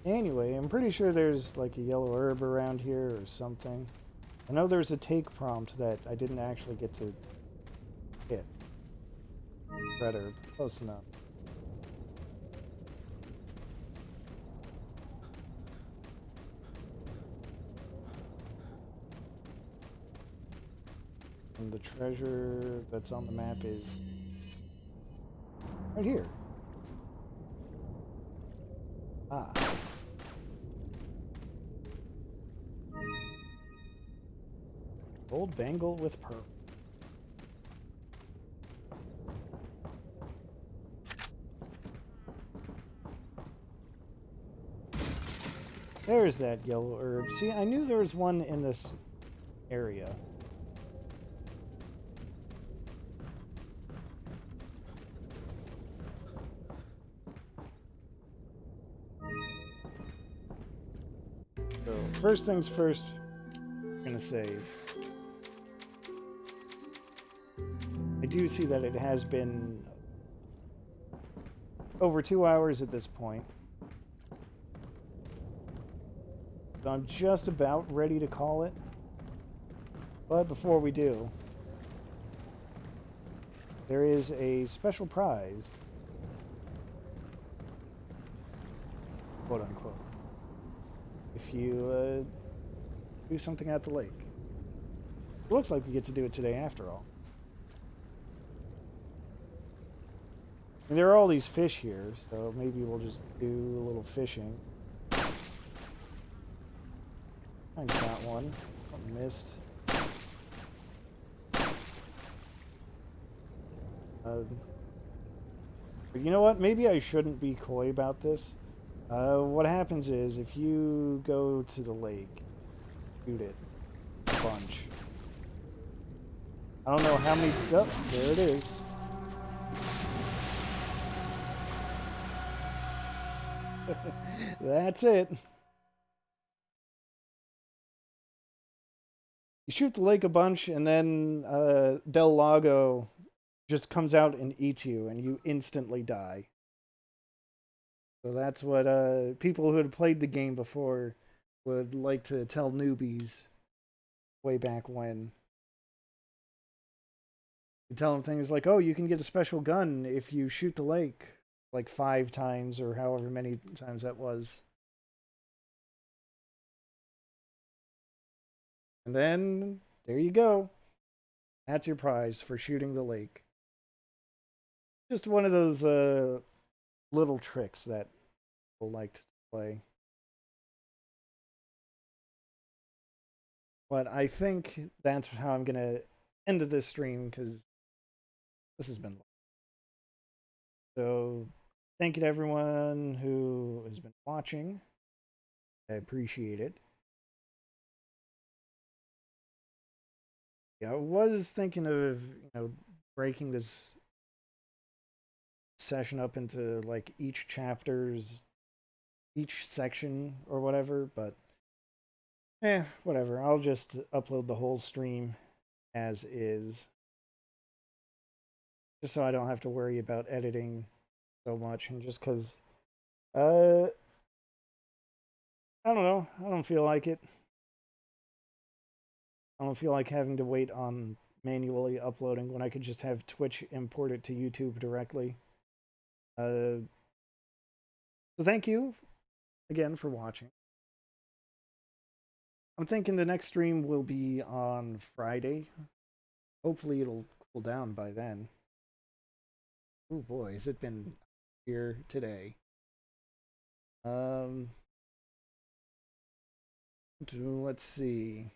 Anyway, I'm pretty sure there's like a yellow herb around here or something. I know there's a take prompt that I didn't actually get to hit. Red herb. Close enough. And the treasure that's on the map is right here. Ah. Gold bangle with pearl. There's that yellow herb. See, I knew there was one in this area. So, first things first, I'm gonna save. I do see that it has been over 2 hours at this point. So I'm just about ready to call it. But before we do, there is a special prize, quote unquote, if you do something at the lake. It looks like we get to do it today after all. And there are all these fish here, so maybe we'll just do a little fishing. I got one. I missed. But you know what? Maybe I shouldn't be coy about this. What happens is, if you go to the lake, shoot it a bunch. I don't know how many... Oh, there it is. That's it. You shoot the lake a bunch, and then Del Lago just comes out and eats you, and you instantly die. So that's what people who had played the game before would like to tell newbies way back when. You tell them things like, oh, you can get a special gun if you shoot the lake like 5 times or however many times that was. And then, there you go. That's your prize for shooting the lake. Just one of those little tricks that people like to play. But I think that's how I'm going to end this stream, because this has been long. So, thank you to everyone who has been watching. I appreciate it. Yeah, I was thinking of, breaking this session up into like each section or whatever, but whatever. I'll just upload the whole stream as is, just so I don't have to worry about editing so much, and just because I don't know, I don't feel like it. I don't feel like having to wait on manually uploading when I could just have Twitch import it to YouTube directly. So thank you again for watching. I'm thinking the next stream will be on Friday. Hopefully it'll cool down by then. Oh boy, has it been here today. Let's see.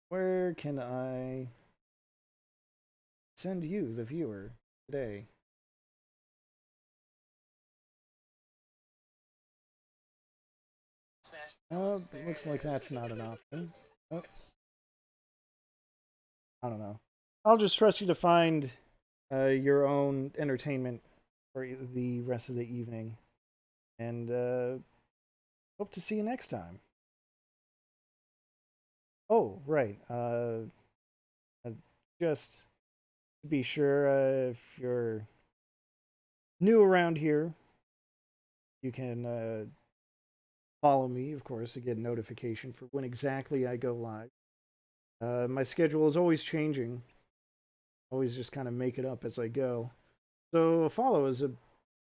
Where can I send you, the viewer, today? Oh, it looks like that's not an option. Oh. I don't know. I'll just trust you to find your own entertainment for the rest of the evening. And hope to see you next time. Oh, right. Just to be sure, if you're new around here, you can follow me, of course, to get a notification for when exactly I go live. My schedule is always changing. Always just kind of make it up as I go. So a follow is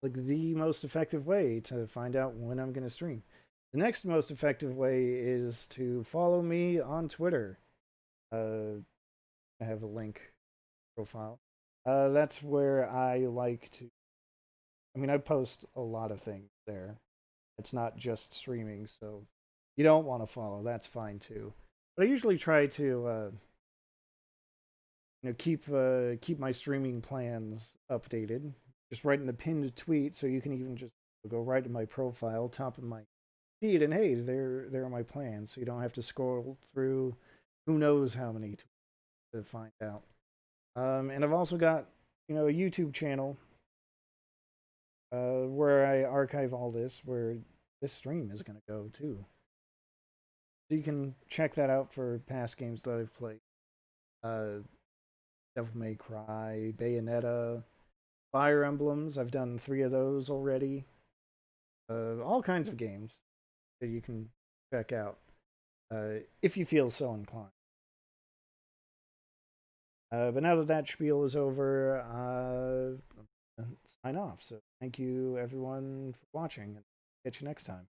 the most effective way to find out when I'm going to stream. The next most effective way is to follow me on Twitter. I have a link profile. That's where I like to. I mean, I post a lot of things there. It's not just streaming, so you don't want to follow, that's fine too. But I usually try to keep my streaming plans updated. Just write in the pinned tweet, so you can even just go right to my profile, top of my feed, and hey, there are my plans. So you don't have to scroll through who knows how many to find out. And I've also got a YouTube channel where I archive all this, where this stream is going to go too. So you can check that out for past games that I've played. Devil May Cry, Bayonetta, Fire Emblems. I've done 3 of those already. All kinds of games that you can check out if you feel so inclined. But now that spiel is over, sign off. So thank you everyone for watching, and catch you next time.